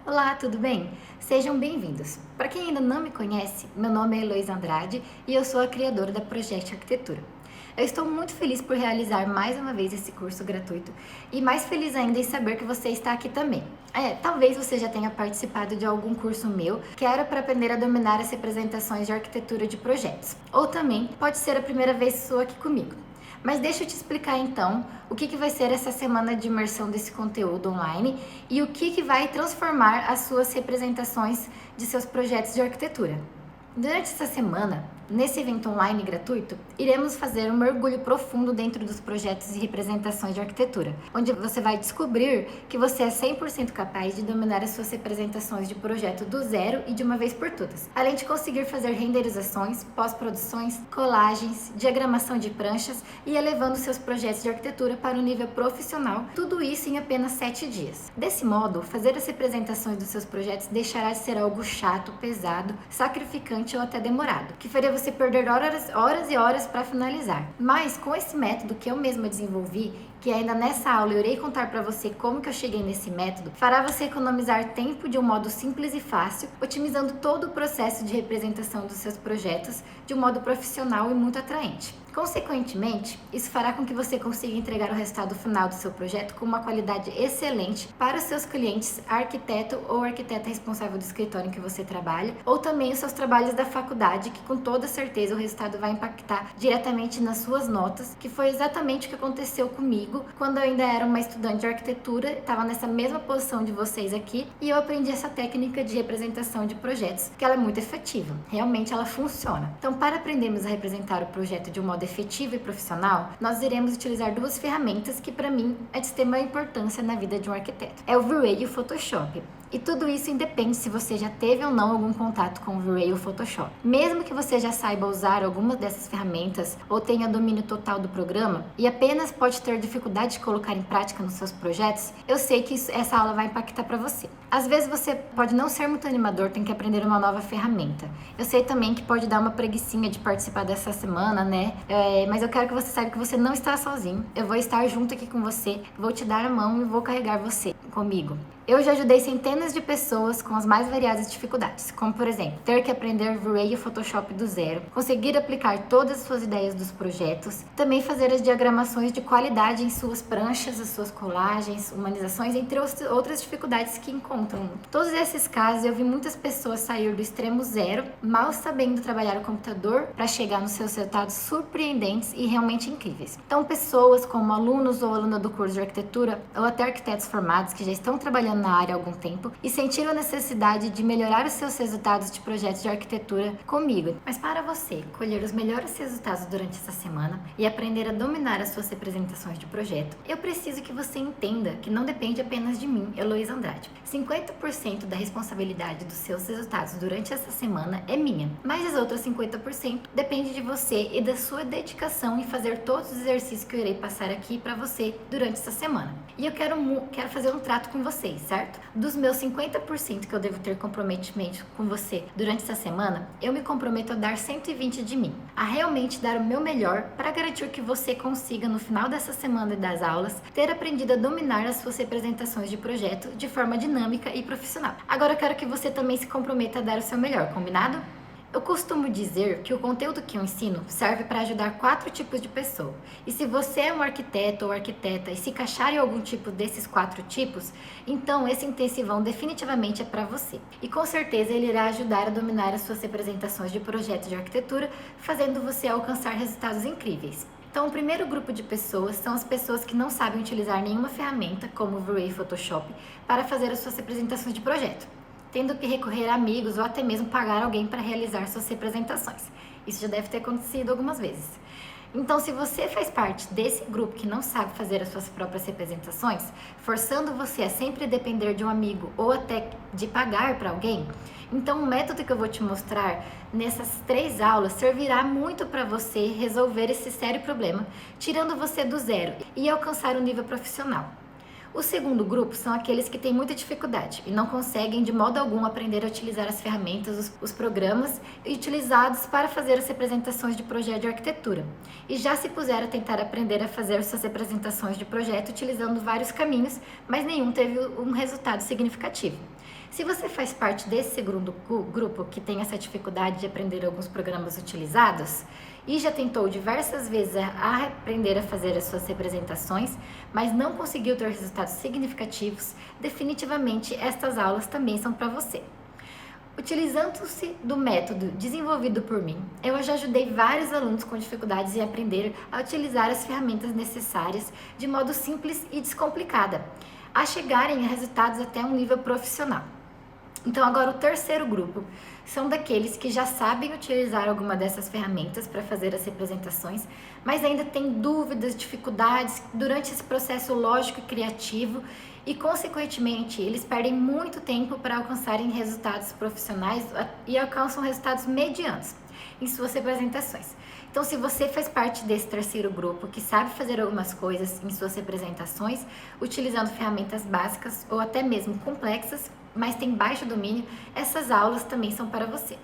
Olá, tudo bem? Sejam bem-vindos. Para quem ainda não me conhece, meu nome é Heloísa Andrade e eu sou a criadora da Project Arquitetura. Eu estou muito feliz por realizar mais uma vez esse curso gratuito e mais feliz ainda em saber que você está aqui também. Talvez você já tenha participado de algum curso meu que era para aprender a dominar as representações de arquitetura de projetos, ou também pode ser a primeira vez sua aqui comigo. Mas deixa eu te explicar então o que vai ser essa semana de imersão desse conteúdo online e o que vai transformar as suas representações de seus projetos de arquitetura. Durante essa semana, nesse evento online gratuito, iremos fazer um mergulho profundo dentro dos projetos e representações de arquitetura, onde você vai descobrir que você é 100% capaz de dominar as suas representações de projeto do zero e de uma vez por todas, além de conseguir fazer renderizações, pós-produções, colagens, diagramação de pranchas e elevando seus projetos de arquitetura para um nível profissional, tudo isso em apenas 7 dias. Desse modo, fazer as representações dos seus projetos deixará de ser algo chato, pesado, sacrificante ou até demorado, que faria você perder horas e horas para finalizar. Mas com esse método que eu mesma desenvolvi, que ainda nessa aula eu irei contar para você como que eu cheguei nesse método, fará você economizar tempo de um modo simples e fácil, otimizando todo o processo de representação dos seus projetos de um modo profissional e muito atraente. Consequentemente, isso fará com que você consiga entregar o resultado final do seu projeto com uma qualidade excelente para os seus clientes, arquiteto ou arquiteta responsável do escritório em que você trabalha, ou também os seus trabalhos da faculdade, que com toda certeza o resultado vai impactar diretamente nas suas notas, que foi exatamente o que aconteceu comigo quando eu ainda era uma estudante de arquitetura, estava nessa mesma posição de vocês aqui, e eu aprendi essa técnica de representação de projetos, que ela é muito efetiva, realmente ela funciona. Então, para aprendermos a representar o projeto de um modo efetivo e profissional, nós iremos utilizar duas ferramentas que para mim é de extrema importância na vida de um arquiteto. É o V-Ray e o Photoshop. E tudo isso independe se você já teve ou não algum contato com o V-Ray ou Photoshop. Mesmo que você já saiba usar algumas dessas ferramentas ou tenha domínio total do programa e apenas pode ter dificuldade de colocar em prática nos seus projetos, eu sei que essa aula vai impactar para você. Às vezes você pode não ser muito animador, tem que aprender uma nova ferramenta. Eu sei também que pode dar uma preguicinha de participar dessa semana, né? Mas eu quero que você saiba que você não está sozinho. Eu vou estar junto aqui com você, vou te dar a mão e vou carregar você comigo. Eu já ajudei centenas de pessoas com as mais variadas dificuldades, como por exemplo, ter que aprender V-Ray e Photoshop do zero, conseguir aplicar todas as suas ideias dos projetos, também fazer as diagramações de qualidade em suas pranchas, as suas colagens, humanizações, entre outras dificuldades que encontram. Todos esses casos eu vi muitas pessoas sair do extremo zero, mal sabendo trabalhar o computador, para chegar nos seus resultados surpreendentes e realmente incríveis. Então, pessoas como alunos ou aluna do curso de arquitetura, ou até arquitetos formados que já estão trabalhando na área há algum tempo e sentiram a necessidade de melhorar os seus resultados de projetos de arquitetura comigo. Mas para você colher os melhores resultados durante essa semana e aprender a dominar as suas representações de projeto, eu preciso que você entenda que não depende apenas de mim, Heloísa Andrade. 50% da responsabilidade dos seus resultados durante essa semana é minha, mas as outras 50% depende de você e da sua dedicação em fazer todos os exercícios que eu irei passar aqui para você durante essa semana. E eu quero fazer um trato com vocês, certo? Dos meus 50% que eu devo ter comprometimento com você durante essa semana, eu me comprometo a dar 120 de mim, a realmente dar o meu melhor para garantir que você consiga, no final dessa semana e das aulas, ter aprendido a dominar as suas representações de projeto de forma dinâmica e profissional. Agora eu quero que você também se comprometa a dar o seu melhor, combinado? Eu costumo dizer que o conteúdo que eu ensino serve para ajudar 4 tipos de pessoa. E se você é um arquiteto ou arquiteta e se encaixar em algum tipo desses 4 tipos, então esse intensivão definitivamente é para você. E com certeza ele irá ajudar a dominar as suas representações de projetos de arquitetura, fazendo você alcançar resultados incríveis. Então, o primeiro grupo de pessoas são as pessoas que não sabem utilizar nenhuma ferramenta, como o V-Ray e Photoshop, para fazer as suas representações de projeto, tendo que recorrer a amigos ou até mesmo pagar alguém para realizar suas representações. Isso já deve ter acontecido algumas vezes. Então, se você faz parte desse grupo que não sabe fazer as suas próprias representações, forçando você a sempre depender de um amigo ou até de pagar para alguém, então o método que eu vou te mostrar nessas 3 aulas servirá muito para você resolver esse sério problema, tirando você do zero e alcançar um nível profissional. O segundo grupo são aqueles que têm muita dificuldade e não conseguem de modo algum aprender a utilizar as ferramentas, os programas utilizados para fazer as representações de projeto de arquitetura. E já se puseram a tentar aprender a fazer suas representações de projeto utilizando vários caminhos, mas nenhum teve um resultado significativo. Se você faz parte desse segundo grupo que tem essa dificuldade de aprender alguns programas utilizados e já tentou diversas vezes a aprender a fazer as suas representações, mas não conseguiu ter resultados significativos, definitivamente estas aulas também são para você. Utilizando-se do método desenvolvido por mim, eu já ajudei vários alunos com dificuldades em aprender a utilizar as ferramentas necessárias de modo simples e descomplicada, a chegarem a resultados até um nível profissional. Então agora o terceiro grupo são daqueles que já sabem utilizar alguma dessas ferramentas para fazer as representações, mas ainda têm dúvidas, dificuldades durante esse processo lógico e criativo e, consequentemente, eles perdem muito tempo para alcançarem resultados profissionais e alcançam resultados medianos em suas representações. Então, se você faz parte desse terceiro grupo que sabe fazer algumas coisas em suas representações, utilizando ferramentas básicas ou até mesmo complexas, mas tem baixo domínio, essas aulas também são para você.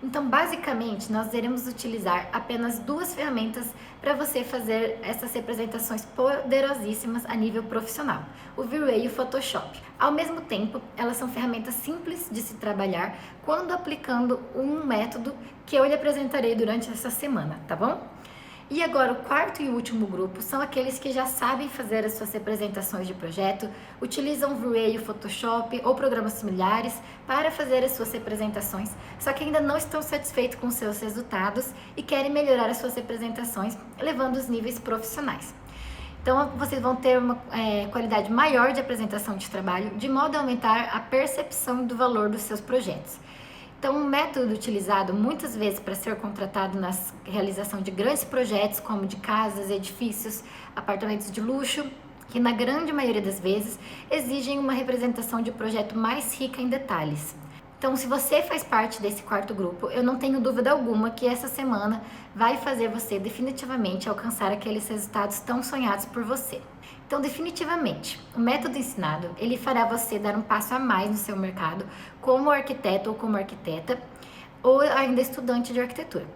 Então, basicamente, nós iremos utilizar apenas duas ferramentas para você fazer essas representações poderosíssimas a nível profissional, o V-Ray e o Photoshop. Ao mesmo tempo, elas são ferramentas simples de se trabalhar quando aplicando um método que eu lhe apresentarei durante essa semana, tá bom? E agora, o quarto e último grupo são aqueles que já sabem fazer as suas representações de projeto, utilizam o V-Ray e o Photoshop ou programas similares para fazer as suas representações, só que ainda não estão satisfeitos com seus resultados e querem melhorar as suas representações, elevando os níveis profissionais. Então, vocês vão ter uma qualidade maior de apresentação de trabalho, de modo a aumentar a percepção do valor dos seus projetos. Então, um método utilizado muitas vezes para ser contratado na realização de grandes projetos, como de casas, edifícios, apartamentos de luxo, que na grande maioria das vezes exigem uma representação de projeto mais rica em detalhes. Então, se você faz parte desse quarto grupo, eu não tenho dúvida alguma que essa semana vai fazer você definitivamente alcançar aqueles resultados tão sonhados por você. Então, definitivamente, o método ensinado, ele fará você dar um passo a mais no seu mercado como arquiteto ou como arquiteta, ou ainda estudante de arquitetura.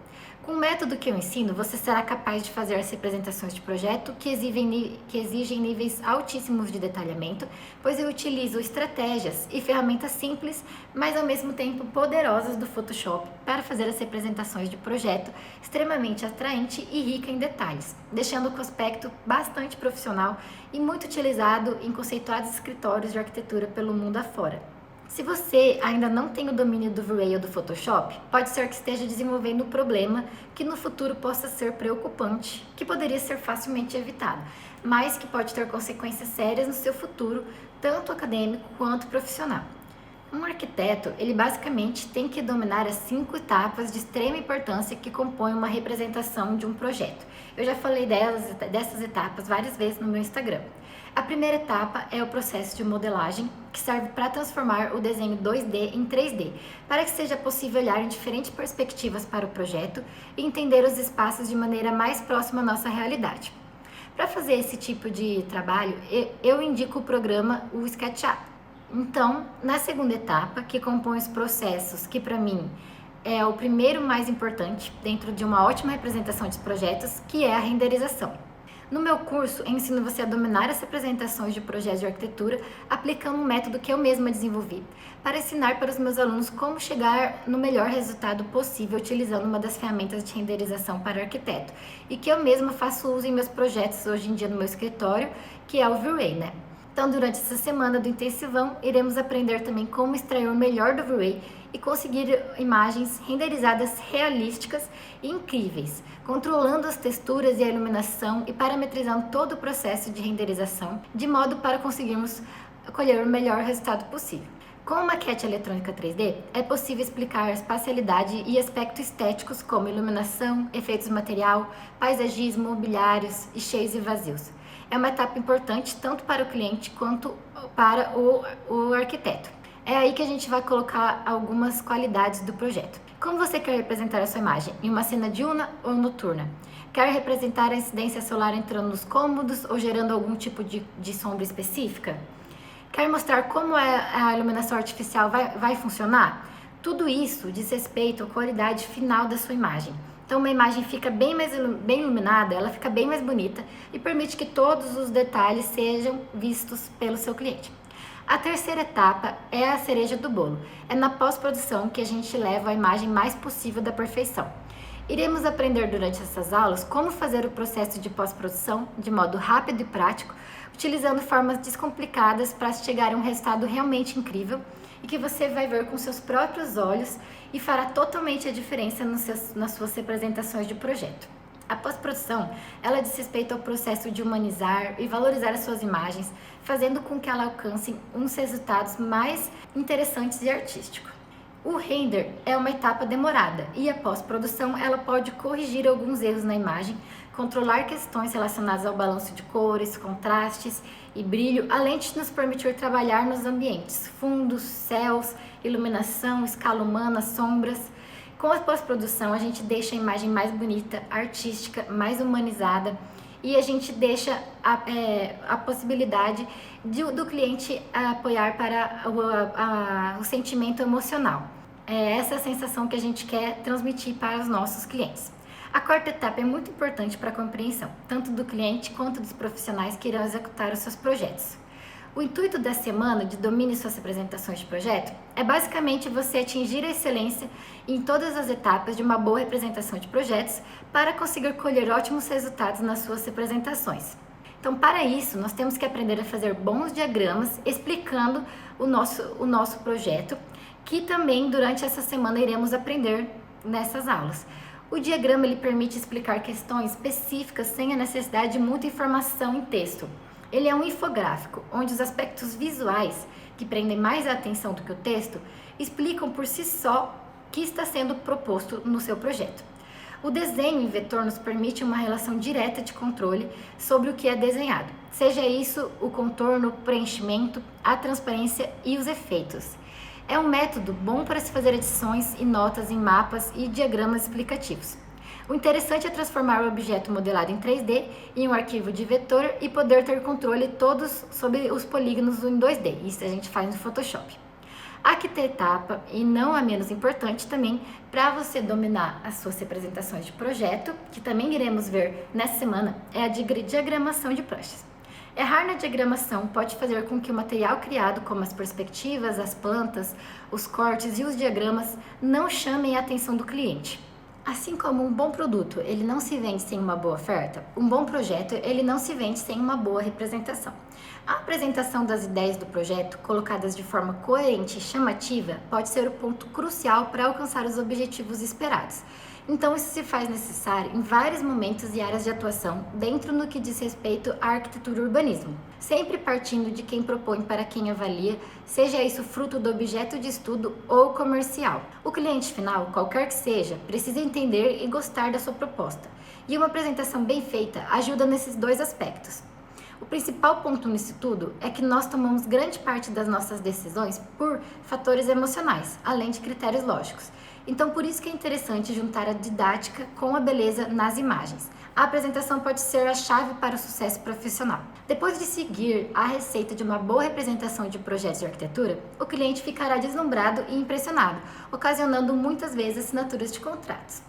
Com o método que eu ensino, você será capaz de fazer as representações de projeto que exigem níveis altíssimos de detalhamento, pois eu utilizo estratégias e ferramentas simples, mas ao mesmo tempo poderosas do Photoshop para fazer as representações de projeto extremamente atraente e rica em detalhes, deixando o aspecto bastante profissional e muito utilizado em conceituados escritórios de arquitetura pelo mundo afora. Se você ainda não tem o domínio do V-Ray ou do Photoshop, pode ser que esteja desenvolvendo um problema que no futuro possa ser preocupante, que poderia ser facilmente evitado, mas que pode ter consequências sérias no seu futuro, tanto acadêmico quanto profissional. Um arquiteto, ele basicamente tem que dominar as 5 etapas de extrema importância que compõem uma representação de um projeto. Eu já falei dessas etapas várias vezes no meu Instagram. A primeira etapa é o processo de modelagem, que serve para transformar o desenho 2D em 3D, para que seja possível olhar em diferentes perspectivas para o projeto e entender os espaços de maneira mais próxima à nossa realidade. Para fazer esse tipo de trabalho, eu indico o programa, o SketchUp. Então, na segunda etapa, que compõe os processos, que para mim é o primeiro mais importante dentro de uma ótima representação de projetos, que é a renderização. No meu curso, eu ensino você a dominar as representações de projetos de arquitetura aplicando um método que eu mesma desenvolvi para ensinar para os meus alunos como chegar no melhor resultado possível utilizando uma das ferramentas de renderização para arquiteto e que eu mesma faço uso em meus projetos hoje em dia no meu escritório, que é o V-Ray, né? Então, durante essa semana do intensivão, iremos aprender também como extrair o melhor do V-Ray e conseguir imagens renderizadas realísticas e incríveis, controlando as texturas e a iluminação e parametrizando todo o processo de renderização, de modo para conseguirmos colher o melhor resultado possível. Com a maquete eletrônica 3D, é possível explicar a espacialidade e aspectos estéticos como iluminação, efeitos de material, paisagismo, mobiliários e cheios e vazios. É uma etapa importante tanto para o cliente quanto para o arquiteto. É aí que a gente vai colocar algumas qualidades do projeto. Como você quer representar a sua imagem? Em uma cena diurna ou noturna? Quer representar a incidência solar entrando nos cômodos ou gerando algum tipo de sombra específica? Quer mostrar como a iluminação artificial vai funcionar? Tudo isso diz respeito à qualidade final da sua imagem. Então, uma imagem fica bem iluminada, ela fica bem mais bonita e permite que todos os detalhes sejam vistos pelo seu cliente. A terceira etapa é a cereja do bolo. É na pós-produção que a gente leva a imagem mais possível da perfeição. Iremos aprender durante essas aulas como fazer o processo de pós-produção de modo rápido e prático, utilizando formas descomplicadas para chegar a um resultado realmente incrível e que você vai ver com seus próprios olhos e fará totalmente a diferença nas suas representações de projeto. A pós-produção, ela diz respeito ao processo de humanizar e valorizar as suas imagens, fazendo com que ela alcance uns resultados mais interessantes e artísticos. O render é uma etapa demorada e a pós-produção ela pode corrigir alguns erros na imagem, controlar questões relacionadas ao balanço de cores, contrastes e brilho, além de nos permitir trabalhar nos ambientes, fundos, céus, iluminação, escala humana, sombras. Com a pós-produção, a gente deixa a imagem mais bonita, artística, mais humanizada e a gente deixa a possibilidade do cliente apoiar para o sentimento emocional. É essa a sensação que a gente quer transmitir para os nossos clientes. A quarta etapa é muito importante para a compreensão, tanto do cliente quanto dos profissionais que irão executar os seus projetos. O intuito da semana de domine suas apresentações de projeto é basicamente você atingir a excelência em todas as etapas de uma boa representação de projetos para conseguir colher ótimos resultados nas suas representações. Então, para isso, nós temos que aprender a fazer bons diagramas explicando o nosso projeto, que também durante essa semana iremos aprender nessas aulas. O diagrama ele permite explicar questões específicas sem a necessidade de muita informação em texto. Ele é um infográfico, onde os aspectos visuais, que prendem mais a atenção do que o texto, explicam por si só o que está sendo proposto no seu projeto. O desenho em vetor nos permite uma relação direta de controle sobre o que é desenhado, seja isso o contorno, o preenchimento, a transparência e os efeitos. É um método bom para se fazer edições e notas em mapas e diagramas explicativos. O interessante é transformar o objeto modelado em 3D em um arquivo de vetor e poder ter controle todos sobre os polígonos em 2D. Isso a gente faz no Photoshop. A quinta etapa, e não a menos importante também, para você dominar as suas representações de projeto, que também iremos ver nessa semana, é a diagramação de pranchas. Errar na diagramação pode fazer com que o material criado, como as perspectivas, as plantas, os cortes e os diagramas, não chamem a atenção do cliente. Assim como um bom produto, ele não se vende sem uma boa oferta, um bom projeto, ele não se vende sem uma boa representação. A apresentação das ideias do projeto, colocadas de forma coerente e chamativa, pode ser o ponto crucial para alcançar os objetivos esperados. Então, isso se faz necessário em vários momentos e áreas de atuação, dentro no que diz respeito à arquitetura e urbanismo, sempre partindo de quem propõe para quem avalia, seja isso fruto do objeto de estudo ou comercial. O cliente final, qualquer que seja, precisa entender e gostar da sua proposta, e uma apresentação bem feita ajuda nesses dois aspectos. O principal ponto nisso tudo é que nós tomamos grande parte das nossas decisões por fatores emocionais, além de critérios lógicos. Então, por isso que é interessante juntar a didática com a beleza nas imagens. A apresentação pode ser a chave para o sucesso profissional. Depois de seguir a receita de uma boa representação de projetos de arquitetura, o cliente ficará deslumbrado e impressionado, ocasionando muitas vezes assinaturas de contratos.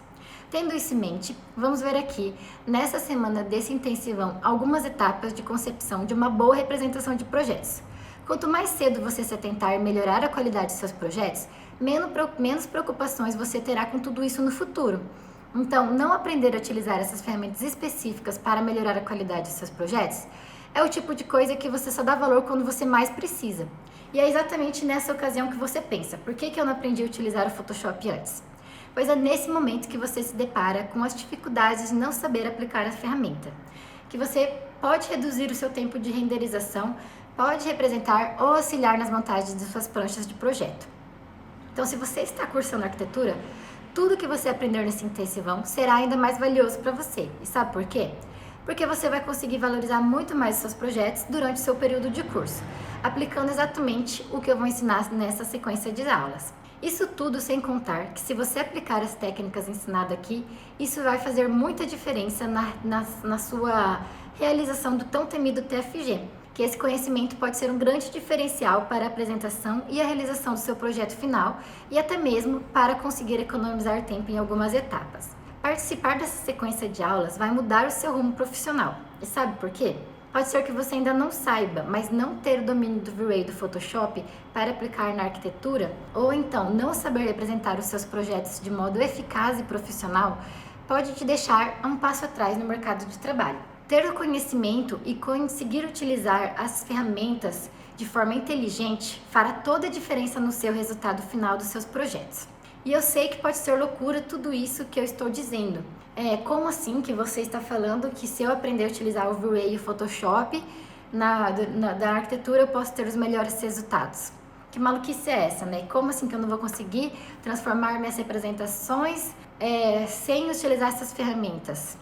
Tendo isso em mente, vamos ver aqui, nessa semana desse intensivão, algumas etapas de concepção de uma boa representação de projetos. Quanto mais cedo você se atentar em melhorar a qualidade de seus projetos, menos preocupações você terá com tudo isso no futuro. Então, não aprender a utilizar essas ferramentas específicas para melhorar a qualidade de seus projetos é o tipo de coisa que você só dá valor quando você mais precisa. E é exatamente nessa ocasião que você pensa, por que eu não aprendi a utilizar o Photoshop antes? Pois é nesse momento que você se depara com as dificuldades de não saber aplicar a ferramenta, que você pode reduzir o seu tempo de renderização, pode representar ou auxiliar nas montagens de suas pranchas de projeto. Então, se você está cursando arquitetura, tudo que você aprender nesse intensivão será ainda mais valioso para você. E sabe por quê? Porque você vai conseguir valorizar muito mais os seus projetos durante o seu período de curso, aplicando exatamente o que eu vou ensinar nessa sequência de aulas. Isso tudo sem contar que se você aplicar as técnicas ensinadas aqui, isso vai fazer muita diferença na sua realização do tão temido TFG, que esse conhecimento pode ser um grande diferencial para a apresentação e a realização do seu projeto final e até mesmo para conseguir economizar tempo em algumas etapas. Participar dessa sequência de aulas vai mudar o seu rumo profissional. E sabe por quê? Pode ser que você ainda não saiba, mas não ter o domínio do V-Ray e do Photoshop para aplicar na arquitetura, ou então não saber apresentar os seus projetos de modo eficaz e profissional, pode te deixar um passo atrás no mercado de trabalho. Ter o conhecimento e conseguir utilizar as ferramentas de forma inteligente fará toda a diferença no seu resultado final dos seus projetos. E eu sei que pode ser loucura tudo isso que eu estou dizendo. Como assim que você está falando que se eu aprender a utilizar o V-Ray e o Photoshop da arquitetura eu posso ter os melhores resultados? Que maluquice é essa, né? Como assim que eu não vou conseguir transformar minhas representações sem utilizar essas ferramentas?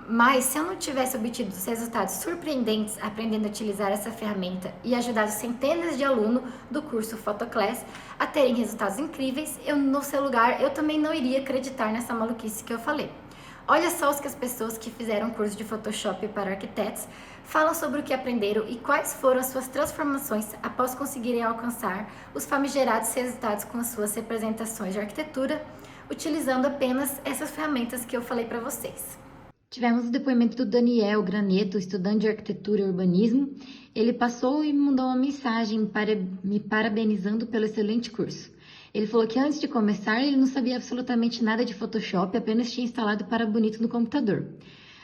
Mas se eu não tivesse obtido os resultados surpreendentes aprendendo a utilizar essa ferramenta e ajudado centenas de alunos do curso Photoclass a terem resultados incríveis, no seu lugar, eu também não iria acreditar nessa maluquice que eu falei. Olha só os que as pessoas que fizeram curso de Photoshop para arquitetos falam sobre o que aprenderam e quais foram as suas transformações após conseguirem alcançar os famigerados resultados com as suas representações de arquitetura, utilizando apenas essas ferramentas que eu falei para vocês. Tivemos o depoimento do Daniel Graneto, estudante de arquitetura e urbanismo. Ele passou e me mandou uma mensagem me parabenizando pelo excelente curso. Ele falou que antes de começar ele não sabia absolutamente nada de Photoshop, apenas tinha instalado para bonito no computador.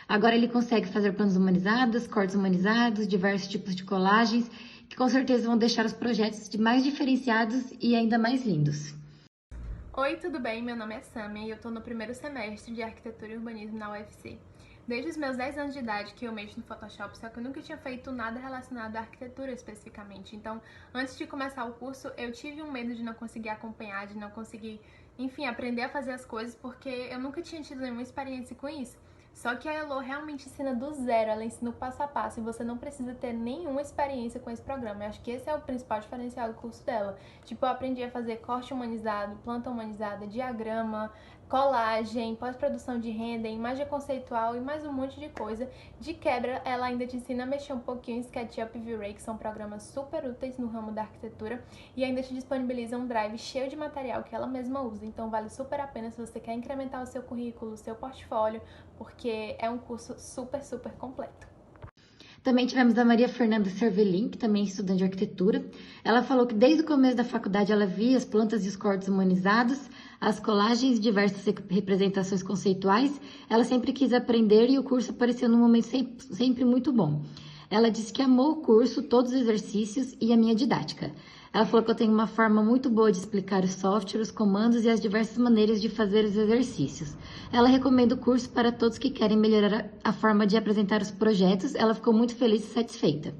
Agora ele consegue fazer planos humanizados, cortes humanizados, diversos tipos de colagens, que com certeza vão deixar os projetos mais diferenciados e ainda mais lindos. Oi, tudo bem? Meu nome é Samia e eu estou no primeiro semestre de Arquitetura e Urbanismo na UFC. Desde os meus 10 anos de idade que eu mexo no Photoshop, só que eu nunca tinha feito nada relacionado à arquitetura especificamente. Então, antes de começar o curso, eu tive um medo de não conseguir acompanhar, de não conseguir, enfim, aprender a fazer as coisas, porque eu nunca tinha tido nenhuma experiência com isso. Só que a Elo realmente ensina do zero, ela ensina o passo a passo e você não precisa ter nenhuma experiência com esse programa. Eu acho que esse é o principal diferencial do curso dela. Tipo, eu aprendi a fazer corte humanizado, planta humanizada, diagrama, colagem, pós-produção de render, imagem conceitual e mais um monte de coisa. De quebra, ela ainda te ensina a mexer um pouquinho em SketchUp e V-Ray, que são programas super úteis no ramo da arquitetura, e ainda te disponibiliza um drive cheio de material que ela mesma usa. Então vale super a pena se você quer incrementar o seu currículo, o seu portfólio, porque é um curso super, super completo. Também tivemos a Maria Fernanda Cervelin, que também é estudante de arquitetura. Ela falou que desde o começo da faculdade ela via as plantas e os cortes humanizados, as colagens e diversas representações conceituais. Ela sempre quis aprender e o curso apareceu num momento sempre muito bom. Ela disse que amou o curso, todos os exercícios e a minha didática. Ela falou que eu tenho uma forma muito boa de explicar o software, os comandos e as diversas maneiras de fazer os exercícios. Ela recomenda o curso para todos que querem melhorar a forma de apresentar os projetos. Ela ficou muito feliz e satisfeita.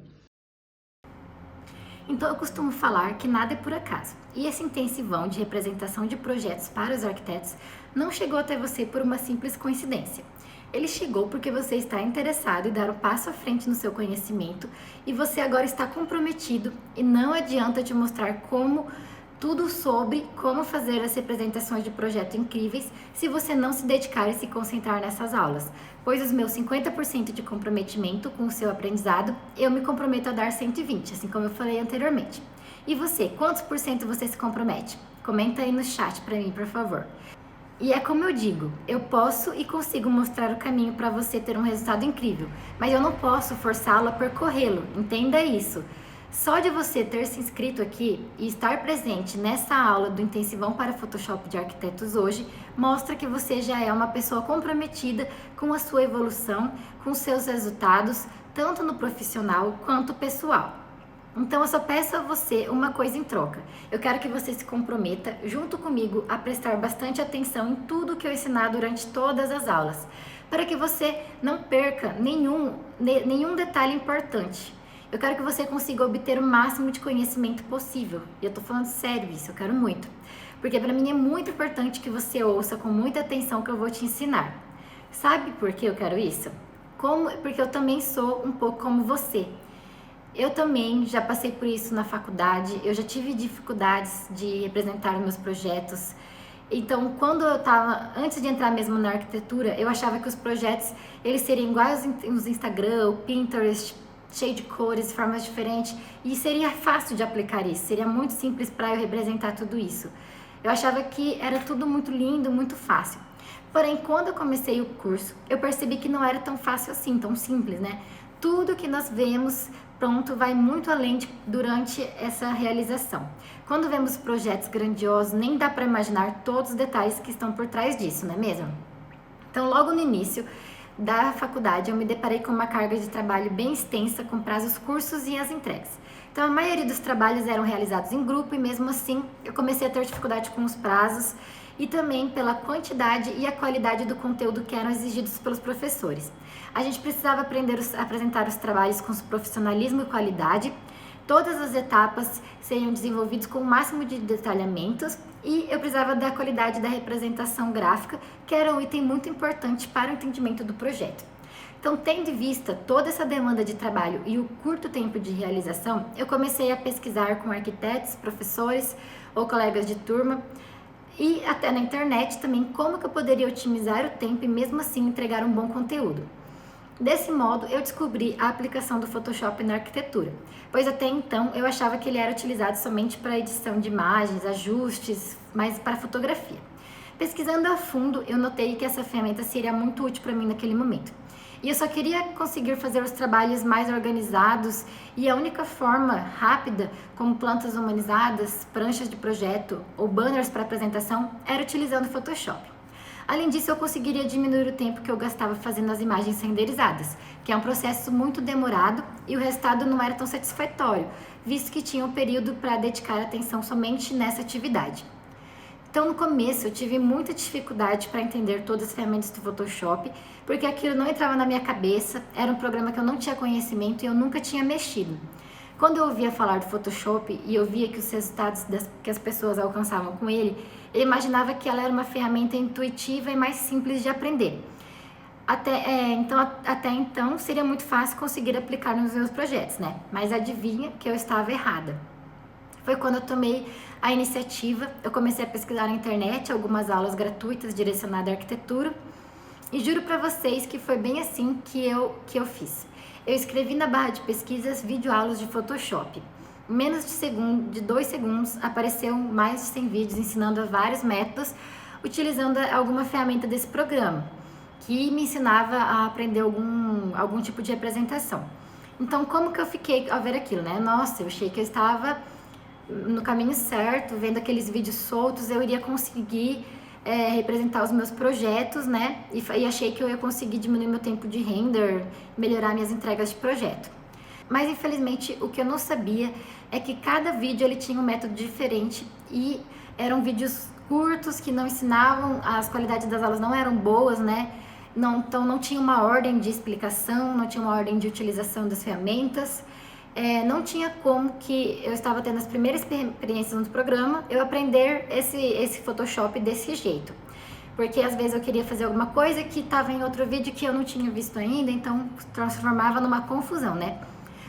Então eu costumo falar que nada é por acaso. E esse intensivão de representação de projetos para os arquitetos não chegou até você por uma simples coincidência. Ele chegou porque você está interessado em dar um passo à frente no seu conhecimento e você agora está comprometido e não adianta te mostrar tudo sobre como fazer as representações de projeto incríveis se você não se dedicar e se concentrar nessas aulas, pois os meus 50% de comprometimento com o seu aprendizado, eu me comprometo a dar 120, assim como eu falei anteriormente. E você, quantos por cento você se compromete? Comenta aí no chat para mim, por favor. E é como eu digo, eu posso e consigo mostrar o caminho para você ter um resultado incrível, mas eu não posso forçá-lo a percorrê-lo, entenda isso. Só de você ter se inscrito aqui e estar presente nessa aula do Intensivão para Photoshop de Arquitetos hoje, mostra que você já é uma pessoa comprometida com a sua evolução, com seus resultados, tanto no profissional quanto pessoal. Então eu só peço a você uma coisa em troca. Eu quero que você se comprometa junto comigo a prestar bastante atenção em tudo que eu ensinar durante todas as aulas, para que você não perca nenhum detalhe importante. Eu quero que você consiga obter o máximo de conhecimento possível. E eu tô falando sério isso, eu quero muito. Porque para mim é muito importante que você ouça com muita atenção o que eu vou te ensinar. Sabe por que eu quero isso? Porque eu também sou um pouco como você. Eu também já passei por isso na faculdade, eu já tive dificuldades de representar os meus projetos. Então, antes de entrar mesmo na arquitetura, eu achava que os projetos, eles seriam iguais aos Instagram, o Pinterest, cheio de cores, formas diferentes, e seria fácil de aplicar isso, seria muito simples para eu representar tudo isso. Eu achava que era tudo muito lindo, muito fácil. Porém, quando eu comecei o curso, eu percebi que não era tão fácil assim, tão simples, né? tudo que nós vemos pronto vai muito além durante essa realização. Quando vemos projetos grandiosos, nem dá para imaginar todos os detalhes que estão por trás disso, não é mesmo? Então, logo no início da faculdade, eu me deparei com uma carga de trabalho bem extensa, com prazos cursos e as entregas. Então, a maioria dos trabalhos eram realizados em grupo e mesmo assim eu comecei a ter dificuldade com os prazos e também pela quantidade e a qualidade do conteúdo que eram exigidos pelos professores. A gente precisava aprender a apresentar os trabalhos com profissionalismo e qualidade. Todas as etapas seriam desenvolvidas com o máximo de detalhamentos e eu precisava da qualidade da representação gráfica, que era um item muito importante para o entendimento do projeto. Então, tendo em vista toda essa demanda de trabalho e o curto tempo de realização, eu comecei a pesquisar com arquitetos, professores ou colegas de turma e até na internet também como que eu poderia otimizar o tempo e mesmo assim entregar um bom conteúdo. Desse modo, eu descobri a aplicação do Photoshop na arquitetura, pois até então eu achava que ele era utilizado somente para edição de imagens, ajustes, mas para fotografia. Pesquisando a fundo, eu notei que essa ferramenta seria muito útil para mim naquele momento. E eu só queria conseguir fazer os trabalhos mais organizados e a única forma rápida, como plantas humanizadas, pranchas de projeto ou banners para apresentação, era utilizando o Photoshop. Além disso, eu conseguiria diminuir o tempo que eu gastava fazendo as imagens renderizadas, que é um processo muito demorado e o resultado não era tão satisfatório, visto que tinha um período para dedicar atenção somente nessa atividade. Então, no começo, eu tive muita dificuldade para entender todas as ferramentas do Photoshop, porque aquilo não entrava na minha cabeça, era um programa que eu não tinha conhecimento e eu nunca tinha mexido. Quando eu ouvia falar do Photoshop e eu via que os resultados que as pessoas alcançavam com ele, eu imaginava que ela era uma ferramenta intuitiva e mais simples de aprender. Até então, seria muito fácil conseguir aplicar nos meus projetos, né? Mas adivinha que eu estava errada. Foi quando eu tomei a iniciativa, eu comecei a pesquisar na internet algumas aulas gratuitas direcionadas à arquitetura e juro para vocês que foi bem assim que eu fiz. Eu escrevi na barra de pesquisas videoaulas de Photoshop. Em menos de 2 segundos, apareceu mais de 100 vídeos ensinando vários métodos, utilizando alguma ferramenta desse programa, que me ensinava a aprender algum tipo de representação. Então, como que eu fiquei ao ver aquilo, né? Nossa, eu achei que eu estava no caminho certo, vendo aqueles vídeos soltos, eu iria conseguir representar os meus projetos, né? E achei que eu ia conseguir diminuir meu tempo de render, melhorar minhas entregas de projeto. Mas infelizmente o que eu não sabia é que cada vídeo ele tinha um método diferente e eram vídeos curtos que não ensinavam, as qualidades das aulas não eram boas, né? Então não tinha uma ordem de explicação, não tinha uma ordem de utilização das ferramentas. Não tinha como que eu estava tendo as primeiras experiências no programa, eu aprender esse Photoshop desse jeito. Porque às vezes eu queria fazer alguma coisa que estava em outro vídeo que eu não tinha visto ainda, então transformava numa confusão, né?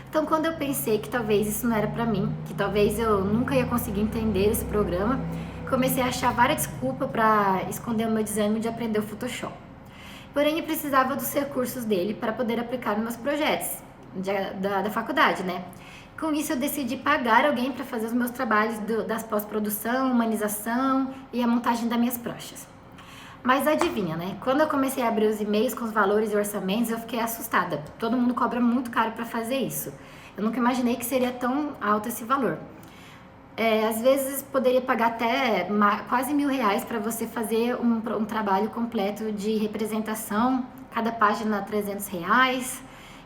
Então quando eu pensei que talvez isso não era pra mim, que talvez eu nunca ia conseguir entender esse programa, comecei a achar várias desculpas para esconder o meu desânimo de aprender o Photoshop. Porém eu precisava dos recursos dele para poder aplicar nos meus projetos da faculdade, né? Com isso eu decidi pagar alguém para fazer os meus trabalhos das pós-produção, humanização e a montagem das minhas pranchas. Mas adivinha, né? Quando eu comecei a abrir os e-mails com os valores e orçamentos, eu fiquei assustada. Todo mundo cobra muito caro para fazer isso. Eu nunca imaginei que seria tão alto esse valor. Às vezes poderia pagar até quase R$1.000 para você fazer um trabalho completo de representação, cada página R$300.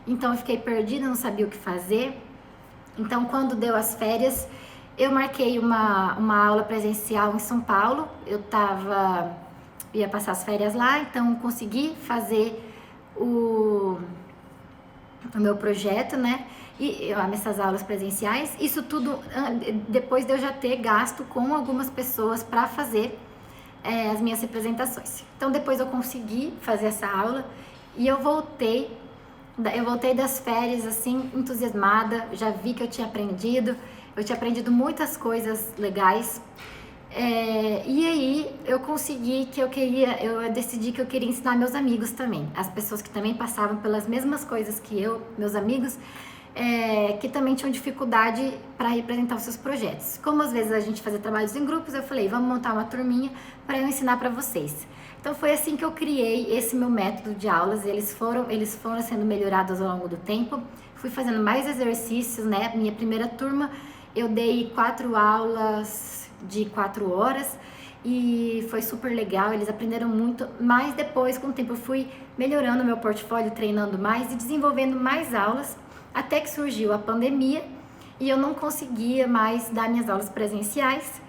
Então eu fiquei perdida, não sabia o que fazer. Então quando deu as férias, eu marquei uma aula presencial em São Paulo. Ia passar as férias lá, então consegui fazer o meu projeto, né? E essas aulas presenciais, isso tudo depois de eu já ter gasto com algumas pessoas para fazer as minhas representações. Então depois eu consegui fazer essa aula e eu voltei das férias assim entusiasmada, já vi que eu tinha aprendido muitas coisas legais. E aí eu decidi que eu queria ensinar meus amigos também, as pessoas que também passavam pelas mesmas coisas que eu, meus amigos, que também tinham dificuldade para representar os seus projetos. Como às vezes a gente fazia trabalhos em grupos, eu falei, vamos montar uma turminha para eu ensinar para vocês. Então foi assim que eu criei esse meu método de aulas, eles foram sendo melhorados ao longo do tempo, fui fazendo mais exercícios, né? Minha primeira turma eu dei 4 aulas de 4 horas, e foi super legal, eles aprenderam muito, mas depois, com o tempo, eu fui melhorando meu portfólio, treinando mais e desenvolvendo mais aulas, até que surgiu a pandemia e eu não conseguia mais dar minhas aulas presenciais.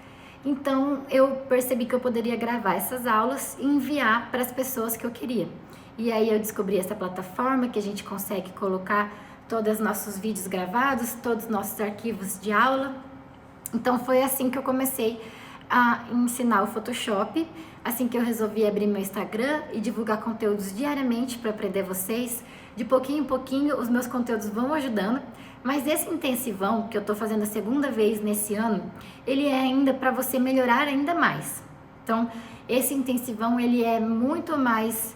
Então eu percebi que eu poderia gravar essas aulas e enviar para as pessoas que eu queria. E aí eu descobri essa plataforma que a gente consegue colocar todos os nossos vídeos gravados, todos os nossos arquivos de aula. Então foi assim que eu comecei a ensinar o Photoshop, assim que eu resolvi abrir meu Instagram e divulgar conteúdos diariamente para aprender vocês. De pouquinho em pouquinho os meus conteúdos vão ajudando, mas esse intensivão que eu tô fazendo a segunda vez nesse ano, ele é ainda para você melhorar ainda mais. Então, esse intensivão, ele é muito mais...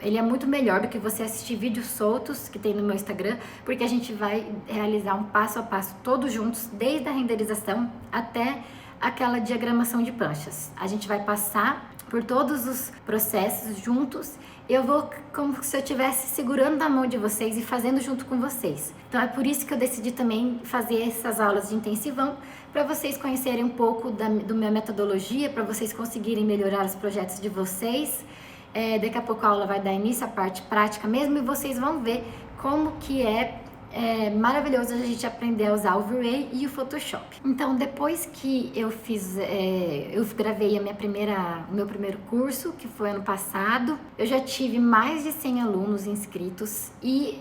ele é muito melhor do que você assistir vídeos soltos que tem no meu Instagram, porque a gente vai realizar um passo a passo todos juntos, desde a renderização até aquela diagramação de pranchas. A gente vai passar por todos os processos juntos. Eu vou como se eu estivesse segurando na mão de vocês e fazendo junto com vocês. Então é por isso que eu decidi também fazer essas aulas de intensivão, para vocês conhecerem um pouco da minha metodologia, para vocês conseguirem melhorar os projetos de vocês. Daqui a pouco a aula vai dar início à parte prática mesmo, e vocês vão ver como que é maravilhoso a gente aprender a usar o V-Ray e o Photoshop. Então, depois que eu gravei o meu primeiro curso, que foi ano passado, eu já tive mais de 100 alunos inscritos, e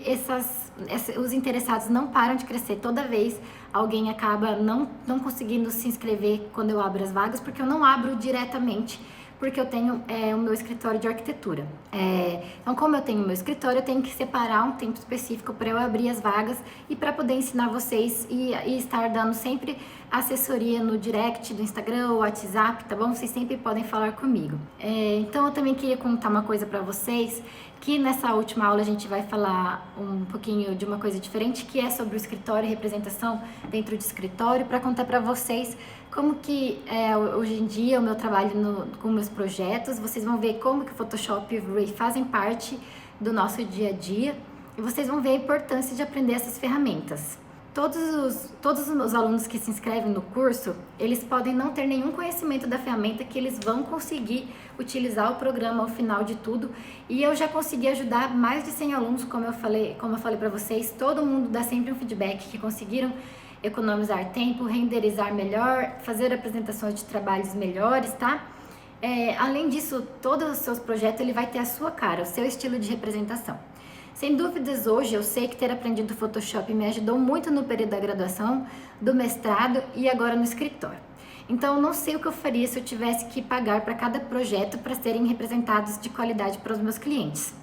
os interessados não param de crescer. Toda vez alguém acaba não conseguindo se inscrever quando eu abro as vagas, porque eu não abro diretamente, porque eu tenho o meu escritório de arquitetura. Então, como eu tenho o meu escritório, eu tenho que separar um tempo específico para eu abrir as vagas e para poder ensinar vocês e estar dando sempre assessoria no direct do Instagram ou WhatsApp, tá bom? Vocês sempre podem falar comigo. Então, eu também queria contar uma coisa para vocês, que nessa última aula a gente vai falar um pouquinho de uma coisa diferente, que é sobre o escritório e representação dentro de escritório, para contar para vocês como que hoje em dia o meu trabalho com meus projetos. Vocês vão ver como que o Photoshop e o V-Ray fazem parte do nosso dia a dia, e vocês vão ver a importância de aprender essas ferramentas. Todos os alunos que se inscrevem no curso, eles podem não ter nenhum conhecimento da ferramenta, que eles vão conseguir utilizar o programa ao final de tudo. E eu já consegui ajudar mais de 100 alunos, como eu falei para vocês. Todo mundo dá sempre um feedback que conseguiram economizar tempo, renderizar melhor, fazer apresentações de trabalhos melhores, tá? Além disso, todos os seus projetos ele vai ter a sua cara, o seu estilo de representação. Sem dúvidas, hoje eu sei que ter aprendido Photoshop me ajudou muito no período da graduação, do mestrado e agora no escritório. Então, eu não sei o que eu faria se eu tivesse que pagar para cada projeto para serem representados de qualidade para os meus clientes.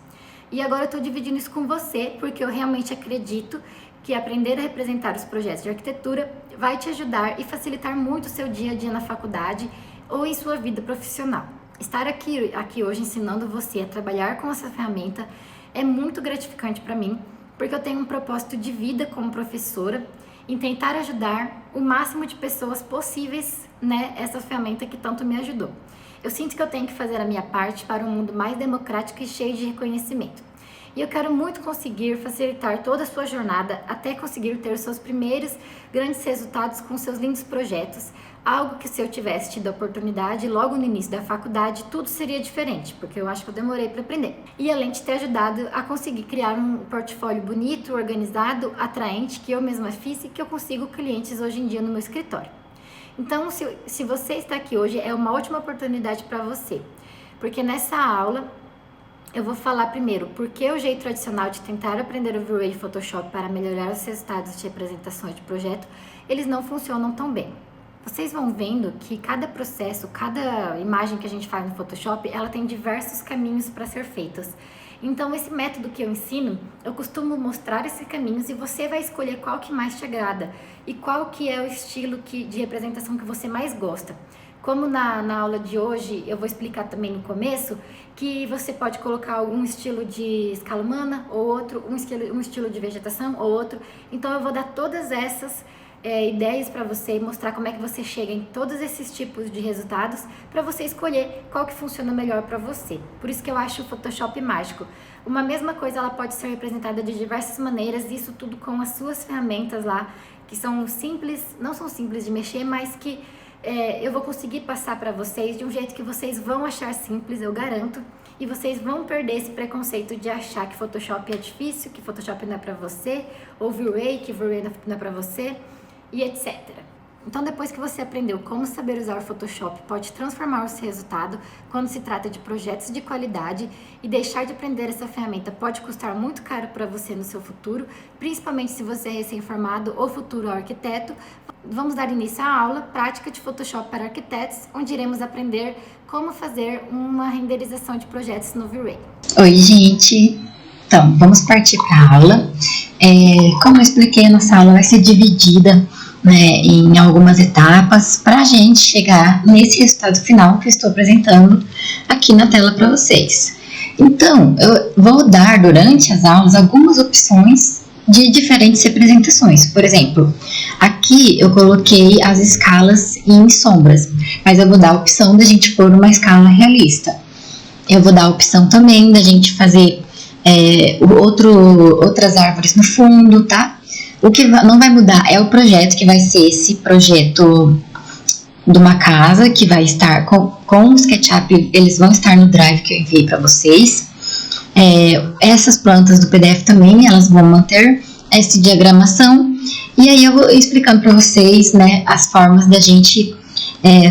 E agora eu estou dividindo isso com você, porque eu realmente acredito que aprender a representar os projetos de arquitetura vai te ajudar e facilitar muito o seu dia a dia na faculdade ou em sua vida profissional. Estar aqui hoje ensinando você a trabalhar com essa ferramenta é muito gratificante para mim, porque eu tenho um propósito de vida como professora em tentar ajudar o máximo de pessoas possíveis, né, essa ferramenta que tanto me ajudou. Eu sinto que eu tenho que fazer a minha parte para um mundo mais democrático e cheio de reconhecimento. E eu quero muito conseguir facilitar toda a sua jornada até conseguir ter os seus primeiros grandes resultados com seus lindos projetos, algo que se eu tivesse tido a oportunidade logo no início da faculdade, tudo seria diferente, porque eu acho que eu demorei para aprender. E além de ter ajudado a conseguir criar um portfólio bonito, organizado, atraente, que eu mesma fiz e que eu consigo clientes hoje em dia no meu escritório. Então, se você está aqui hoje, é uma ótima oportunidade para você, porque nessa aula eu vou falar primeiro por que o jeito tradicional de tentar aprender o V-Ray e Photoshop para melhorar os resultados de representações de projeto, eles não funcionam tão bem. Vocês vão vendo que cada processo, cada imagem que a gente faz no Photoshop, ela tem diversos caminhos para ser feitas. Então, esse método que eu ensino, eu costumo mostrar esses caminhos e você vai escolher qual que mais te agrada e qual que é o estilo de representação que você mais gosta. Como na aula de hoje, eu vou explicar também no começo, que você pode colocar um estilo de escala humana ou outro, um estilo de vegetação ou outro. Então eu vou dar todas essas ideias para você e mostrar como é que você chega em todos esses tipos de resultados para você escolher qual que funciona melhor para você. Por isso que eu acho o Photoshop mágico. Uma mesma coisa, ela pode ser representada de diversas maneiras, isso tudo com as suas ferramentas lá, que são simples, não são simples de mexer, mas que eu vou conseguir passar para vocês de um jeito que vocês vão achar simples, eu garanto, e vocês vão perder esse preconceito de achar que Photoshop é difícil, que Photoshop não é para você, ou V-Ray, que V-Ray não é para você, e etc. Então, depois que você aprendeu como saber usar o Photoshop pode transformar o seu resultado quando se trata de projetos de qualidade, e deixar de aprender essa ferramenta pode custar muito caro para você no seu futuro, principalmente se você é recém-formado ou futuro arquiteto. Vamos dar início à aula Prática de Photoshop para Arquitetos, onde iremos aprender como fazer uma renderização de projetos no V-Ray. Oi, gente! Então, vamos partir para a aula. Como eu expliquei, a nossa aula vai ser dividida em algumas etapas para a gente chegar nesse resultado final que eu estou apresentando aqui na tela para vocês. Então, eu vou dar durante as aulas algumas opções de diferentes representações. Por exemplo, aqui eu coloquei as escalas em sombras, mas eu vou dar a opção da gente pôr uma escala realista. Eu vou dar a opção também da gente fazer outras árvores no fundo, tá? O que não vai mudar é o projeto, que vai ser esse projeto de uma casa, que vai estar com o SketchUp, eles vão estar no Drive que eu enviei para vocês. Essas plantas do PDF também, elas vão manter essa diagramação. E aí eu vou explicando para vocês, as formas da gente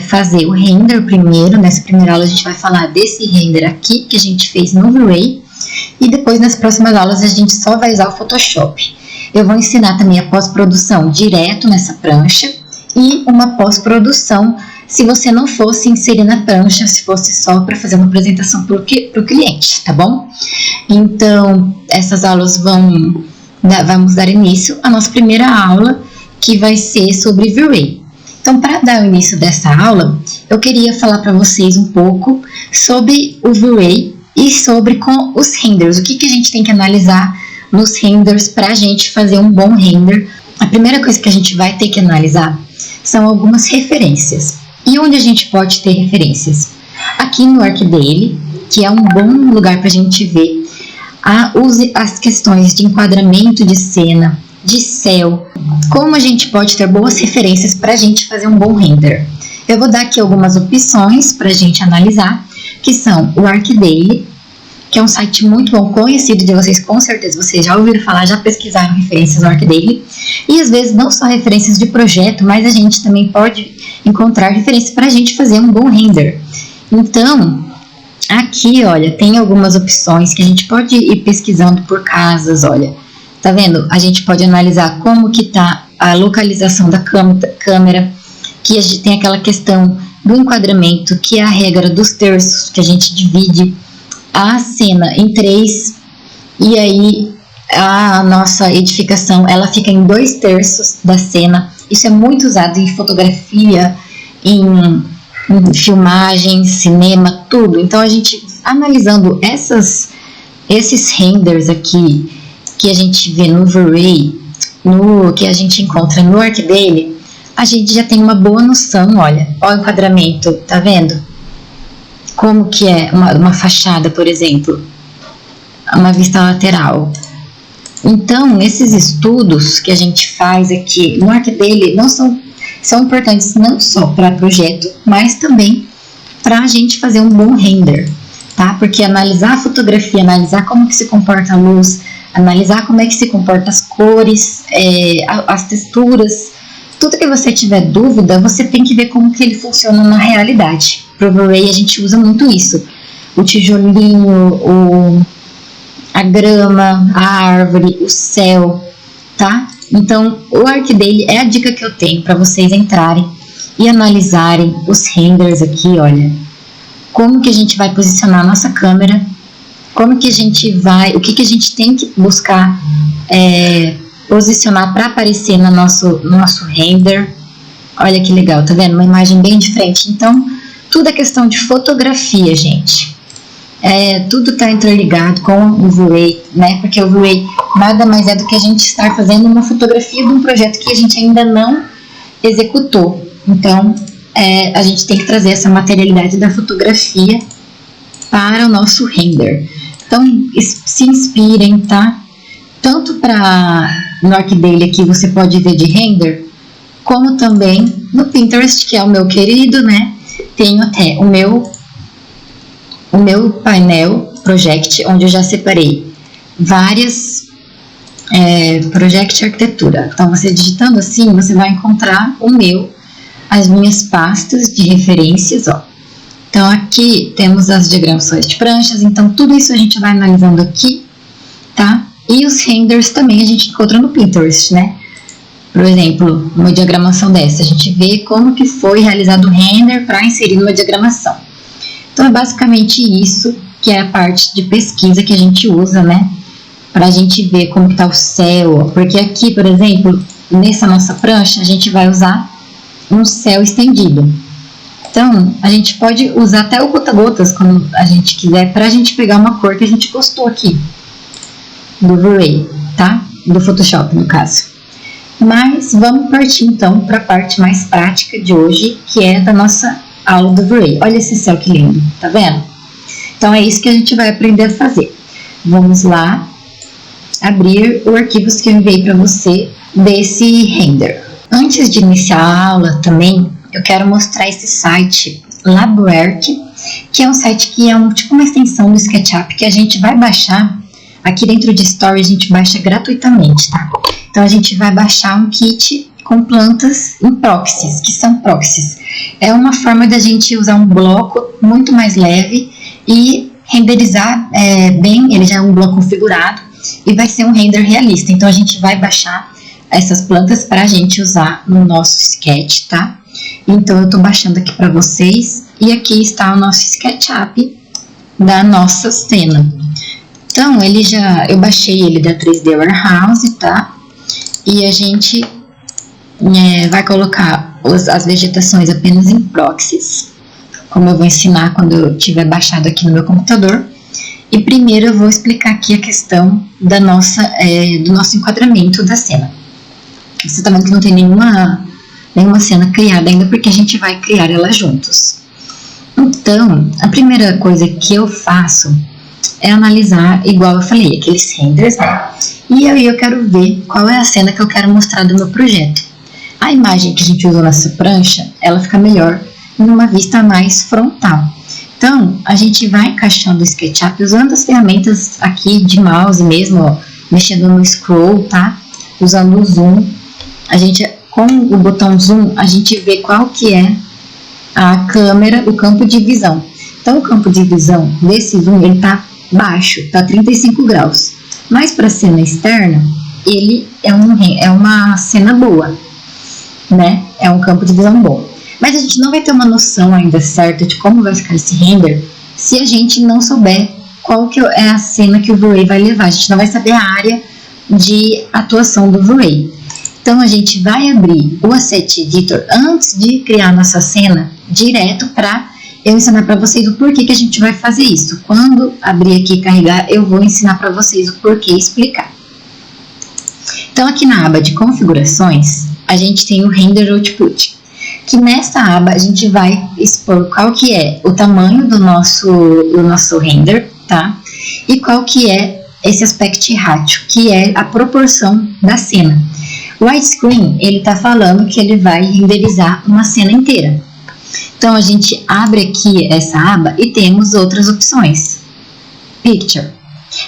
fazer o render primeiro. Nessa primeira aula a gente vai falar desse render aqui, que a gente fez no V-Ray. E depois, nas próximas aulas, a gente só vai usar o Photoshop. Eu vou ensinar também a pós-produção direto nessa prancha e uma pós-produção se você não fosse inserir na prancha, se fosse só para fazer uma apresentação para o cliente, tá bom? Então, essas aulas vamos dar início à nossa primeira aula, que vai ser sobre V-Ray. Então, para dar o início dessa aula, eu queria falar para vocês um pouco sobre o V-Ray e sobre os renders. O que a gente tem que analisar nos renders para a gente fazer um bom render. A primeira coisa que a gente vai ter que analisar são algumas referências. E onde a gente pode ter referências? Aqui no ArcDaily, que é um bom lugar para a gente ver as questões de enquadramento de cena, de céu, como a gente pode ter boas referências para a gente fazer um bom render. Eu vou dar aqui algumas opções para a gente analisar, que são o ArcDaily, que é um site muito bom, conhecido de vocês, com certeza vocês já ouviram falar, já pesquisaram referências no ArcDaily, e às vezes não só referências de projeto, mas a gente também pode encontrar referências para a gente fazer um bom render. Então, aqui, olha, tem algumas opções que a gente pode ir pesquisando por casas, olha, tá vendo? A gente pode analisar como que tá a localização da câmera, que a gente tem aquela questão do enquadramento, que é a regra dos terços, que a gente divide a cena em 3, e aí a nossa edificação, ela fica em 2/3 da cena. Isso é muito usado em fotografia, em filmagem, cinema, tudo. Então, a gente, analisando esses renders aqui, que a gente vê no V-Ray, que a gente encontra no ArcDaily, a gente já tem uma boa noção, olha o enquadramento, tá vendo? Como que é uma fachada, por exemplo, uma vista lateral. Então, esses estudos que a gente faz aqui no ArcDaily são importantes não só para projeto, mas também para a gente fazer um bom render, tá? Porque analisar a fotografia, analisar como que se comporta a luz, analisar como é que se comporta as cores, as texturas, tudo que você tiver dúvida, você tem que ver como que ele funciona na realidade. Pro V-Ray a gente usa muito isso. O tijolinho, a grama, a árvore, o céu, tá? Então, o ArcDaily é a dica que eu tenho para vocês entrarem e analisarem os renders aqui, olha. Como que a gente vai posicionar a nossa câmera como que a gente vai, o que a gente tem que buscar posicionar para aparecer no nosso render. Olha que legal, tá vendo? Uma imagem bem diferente. Então, tudo é questão de fotografia, gente. Tudo está interligado com o V-Ray, né? Porque o V-Ray nada mais é do que a gente estar fazendo uma fotografia de um projeto que a gente ainda não executou. Então, a gente tem que trazer essa materialidade da fotografia para o nosso render. Então, se inspirem, tá? Tanto no ArcDaily aqui você pode ver de render, como também no Pinterest, que é o meu querido, né? Tenho até o meu painel Project, onde eu já separei várias Project Arquitetura. Então, você digitando assim, você vai encontrar as minhas pastas de referências, ó. Então, aqui temos as diagramações de pranchas, então tudo isso a gente vai analisando aqui, tá? E os renders também a gente encontra no Pinterest, né? Por exemplo, uma diagramação dessa, a gente vê como que foi realizado o render para inserir numa diagramação. Então, é basicamente isso que é a parte de pesquisa que a gente usa, né? Para a gente ver como que tá o céu, porque aqui, por exemplo, nessa nossa prancha, a gente vai usar um céu estendido. Então, a gente pode usar até o gota-gotas, quando a gente quiser, para a gente pegar uma cor que a gente gostou aqui, do V-Ray, tá? Do Photoshop, no caso. Mas, vamos partir, então, para a parte mais prática de hoje, que é da nossa aula do V-Ray. Olha esse céu que lindo, tá vendo? Então, é isso que a gente vai aprender a fazer. Vamos lá, abrir o arquivo que eu enviei para você desse render. Antes de iniciar a aula também, eu quero mostrar esse site, LabWork, que é um site que é tipo uma extensão do SketchUp que a gente vai baixar. Aqui dentro de Story a gente baixa gratuitamente, tá? Então a gente vai baixar um kit com plantas em proxies, que são proxies. É uma forma da gente usar um bloco muito mais leve e renderizar bem, ele já é um bloco configurado e vai ser um render realista. Então a gente vai baixar essas plantas para a gente usar no nosso sketch, tá? Então eu tô baixando aqui para vocês e aqui está o nosso SketchUp da nossa cena. Então eu baixei ele da 3D Warehouse, tá? E a gente vai colocar as vegetações apenas em proxies, como eu vou ensinar quando eu tiver baixado aqui no meu computador. E primeiro eu vou explicar aqui a questão do nosso enquadramento da cena. Você tá vendo que não tem nenhuma cena criada ainda, porque a gente vai criar ela juntos. Então, a primeira coisa que eu faço é analisar, igual eu falei, aqueles renders, né? E aí eu quero ver qual é a cena que eu quero mostrar do meu projeto. A imagem que a gente usou nessa prancha, ela fica melhor numa vista mais frontal. Então, a gente vai encaixando o SketchUp usando as ferramentas aqui de mouse mesmo, ó, mexendo no scroll, tá? Usando o zoom. Com o botão zoom, a gente vê qual que é a câmera, o campo de visão. Então, o campo de visão desse zoom, ele tá baixo, tá 35 graus. Mas para a cena externa, ele é uma cena boa, né? É um campo de visão bom. Mas a gente não vai ter uma noção ainda certa de como vai ficar esse render se a gente não souber qual que é a cena que o V-Ray vai levar. A gente não vai saber a área de atuação do V-Ray. Então, a gente vai abrir o Asset Editor antes de criar a nossa cena, direto para eu ensinar para vocês o porquê que a gente vai fazer isso. Quando abrir aqui e carregar, eu vou ensinar para vocês o porquê e explicar. Então, aqui na aba de configurações, a gente tem o Render Output, que nessa aba a gente vai expor qual que é o tamanho do nosso render, tá? E qual que é esse aspect ratio, que é a proporção da cena. O widescreen, ele tá falando que ele vai renderizar uma cena inteira. Então, a gente abre aqui essa aba e temos outras opções. Picture.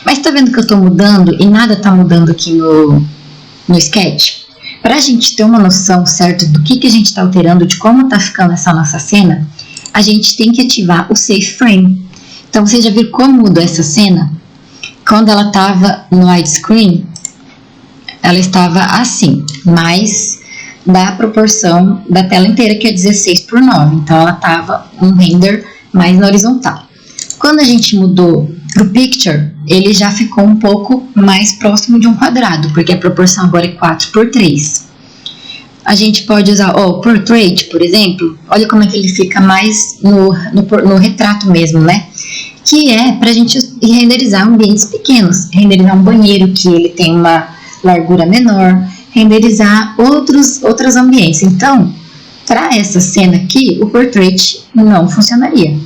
Mas tá vendo que eu tô mudando e nada tá mudando aqui no Sketch? Para a gente ter uma noção certa do que a gente está alterando, de como está ficando essa nossa cena, a gente tem que ativar o Safe Frame. Então, você já viu como mudou essa cena? Quando ela estava no widescreen, ela estava assim, mas da proporção da tela inteira, que é 16:9. Então, ela estava um render mais na horizontal. Quando a gente mudou Pro picture, ele já ficou um pouco mais próximo de um quadrado, porque a proporção agora é 4:3. A gente pode usar o portrait, por exemplo. Olha como é que ele fica mais no retrato mesmo, né? Que é pra gente renderizar ambientes pequenos. Renderizar um banheiro que ele tem uma largura menor. Renderizar outros ambientes. Então, para essa cena aqui, o portrait não funcionaria.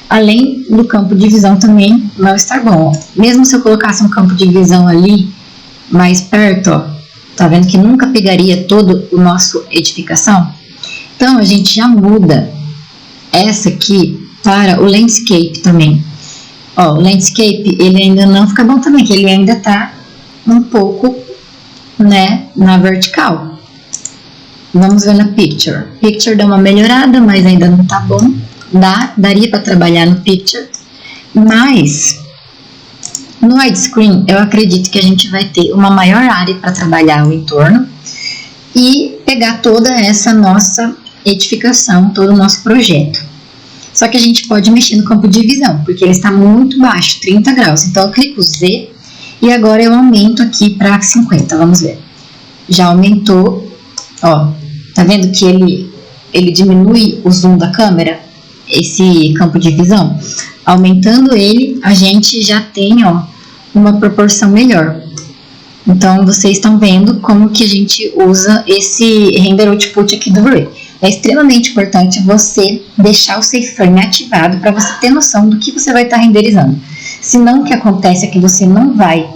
Além do campo de visão também não estar bom. Mesmo se eu colocasse um campo de visão ali mais perto, ó, tá vendo que nunca pegaria todo o nosso edificação? Então, a gente já muda essa aqui para o landscape também. Ó, o landscape, ele ainda não fica bom também, que ele ainda tá um pouco, né, na vertical. Vamos ver na picture. Picture dá uma melhorada, mas ainda não tá bom. Daria para trabalhar no picture, mas no widescreen eu acredito que a gente vai ter uma maior área para trabalhar o entorno e pegar toda essa nossa edificação, todo o nosso projeto. Só que a gente pode mexer no campo de visão, porque ele está muito baixo, 30 graus. Então eu clico Z e agora eu aumento aqui para 50, vamos ver. Já aumentou, ó, tá vendo que ele diminui o zoom da câmera? Esse campo de visão, aumentando ele, a gente já tem, ó, uma proporção melhor. Então, vocês estão vendo como que a gente usa esse render output aqui do V-Ray. É extremamente importante você deixar o Safe Frame ativado para você ter noção do que você vai estar renderizando. Senão, o que acontece é que você não vai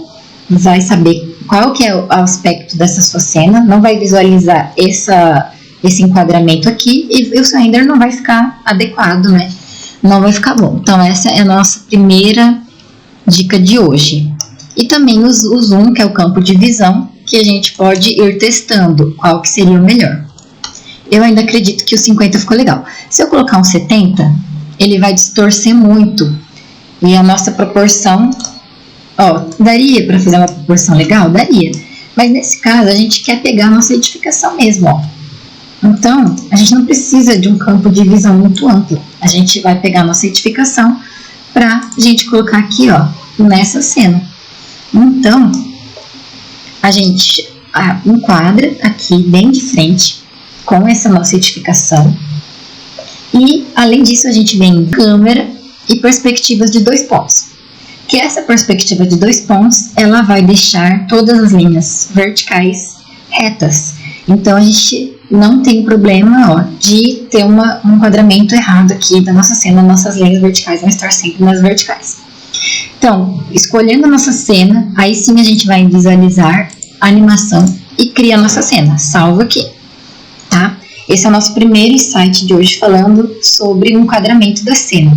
saber qual que é o aspecto dessa sua cena, não vai visualizar esse enquadramento aqui e o seu render não vai ficar adequado, né? Não vai ficar bom. Então, essa é a nossa primeira dica de hoje. E também o zoom, que é o campo de visão, que a gente pode ir testando qual que seria o melhor. Eu ainda acredito que o 50 ficou legal. Se eu colocar um 70, ele vai distorcer muito. E a nossa proporção, ó, daria para fazer uma proporção legal? Daria. Mas nesse caso, a gente quer pegar a nossa edificação mesmo, ó. Então, a gente não precisa de um campo de visão muito amplo. A gente vai pegar a nossa edificação para a gente colocar aqui, ó, nessa cena. Então, a gente enquadra aqui bem de frente com essa nossa edificação. E, além disso, a gente vem em câmera e perspectivas de 2 pontos. Que essa perspectiva de 2 pontos, ela vai deixar todas as linhas verticais retas. Então, a gente não tem problema, ó, de ter um enquadramento errado aqui da nossa cena. Nossas linhas verticais vão estar sempre nas verticais. Então, escolhendo a nossa cena, aí sim a gente vai visualizar a animação e cria a nossa cena. Salva aqui, tá? Esse é o nosso primeiro insight de hoje, falando sobre o enquadramento da cena.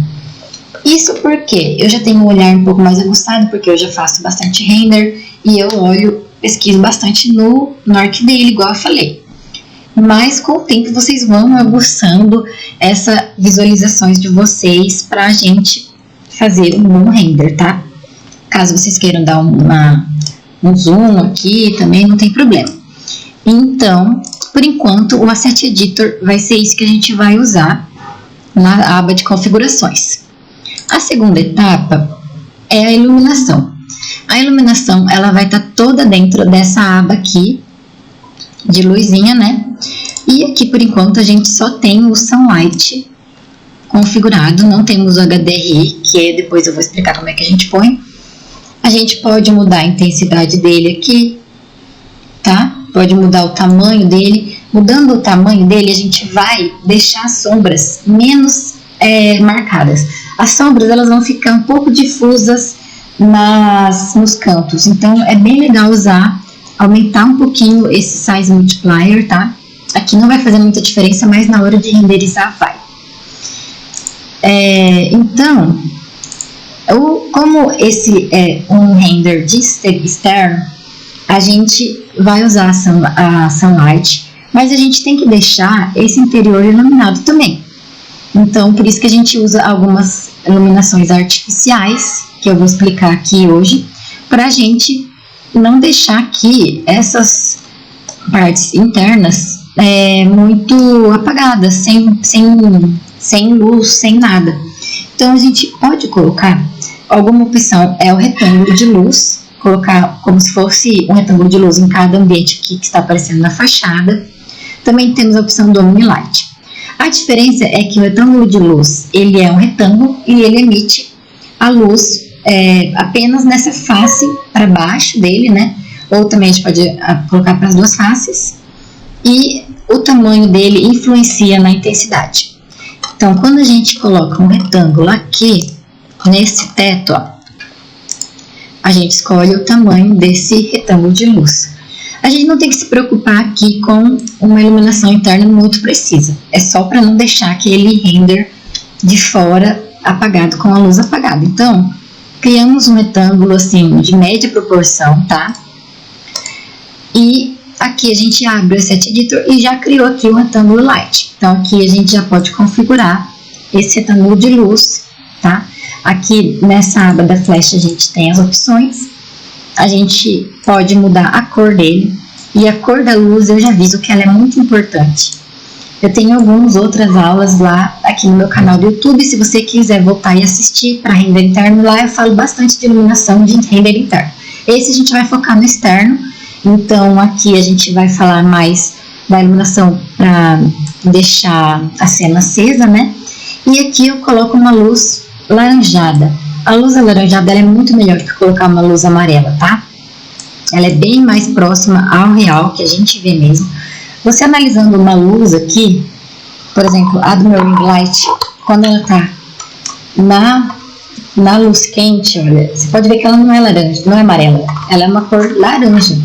Isso porque eu já tenho um olhar um pouco mais aguçado, porque eu já faço bastante render e eu pesquiso bastante no ArcDaily, igual eu falei. Mas com o tempo vocês vão aguçando essas visualizações de vocês para a gente fazer um bom render, tá? Caso vocês queiram dar um zoom aqui, também não tem problema. Então, por enquanto, o Asset Editor vai ser isso que a gente vai usar na aba de configurações. A segunda etapa é a iluminação. A iluminação, ela vai estar toda dentro dessa aba aqui, de luzinha, né? E aqui, por enquanto, a gente só tem o Sunlight configurado, não temos o HDRI, que depois eu vou explicar como é que a gente põe. A gente pode mudar a intensidade dele aqui, tá? Pode mudar o tamanho dele. Mudando o tamanho dele, a gente vai deixar as sombras menos marcadas. As sombras, elas vão ficar um pouco difusas nos cantos. Então, é bem legal aumentar um pouquinho esse Size Multiplier, tá? Aqui não vai fazer muita diferença, mas na hora de renderizar vai. Então, como esse é um render de externo, a gente vai usar a Sunlight, mas a gente tem que deixar esse interior iluminado também. Então, por isso que a gente usa algumas iluminações artificiais, que eu vou explicar aqui hoje, para a gente não deixar aqui essas partes internas muito apagadas, sem luz, sem nada. Então, a gente pode colocar alguma opção é o retângulo de luz, colocar como se fosse um retângulo de luz em cada ambiente aqui que está aparecendo na fachada. Também temos a opção do Omnilight. A diferença é que o retângulo de luz, ele é um retângulo e ele emite a luz apenas nessa face para baixo dele, né? Ou também a gente pode colocar para as duas faces. E o tamanho dele influencia na intensidade. Então, quando a gente coloca um retângulo aqui, nesse teto, ó, a gente escolhe o tamanho desse retângulo de luz. A gente não tem que se preocupar aqui com uma iluminação interna muito precisa. É só para não deixar aquele render de fora apagado, com a luz apagada. Então, criamos um retângulo assim de média proporção, tá? E aqui a gente abre o Asset Editor e já criou aqui o retângulo light. Então, aqui a gente já pode configurar esse retângulo de luz, tá? Aqui nessa aba da flecha a gente tem as opções. A gente pode mudar a cor dele. E a cor da luz eu já aviso que ela é muito importante. Eu tenho algumas outras aulas lá aqui no meu canal do YouTube. Se você quiser voltar e assistir para render interno, lá eu falo bastante de iluminação de render interno. Esse a gente vai focar no externo. Então aqui a gente vai falar mais da iluminação para deixar a cena acesa, né? E aqui eu coloco uma luz laranjada. A luz alaranjada ela é muito melhor do que colocar uma luz amarela, tá? Ela é bem mais próxima ao real, que a gente vê mesmo. Você analisando uma luz aqui, por exemplo, a do meu ring light, quando ela tá na luz quente, olha, você pode ver que ela não é laranja, não é amarela, ela é uma cor laranja.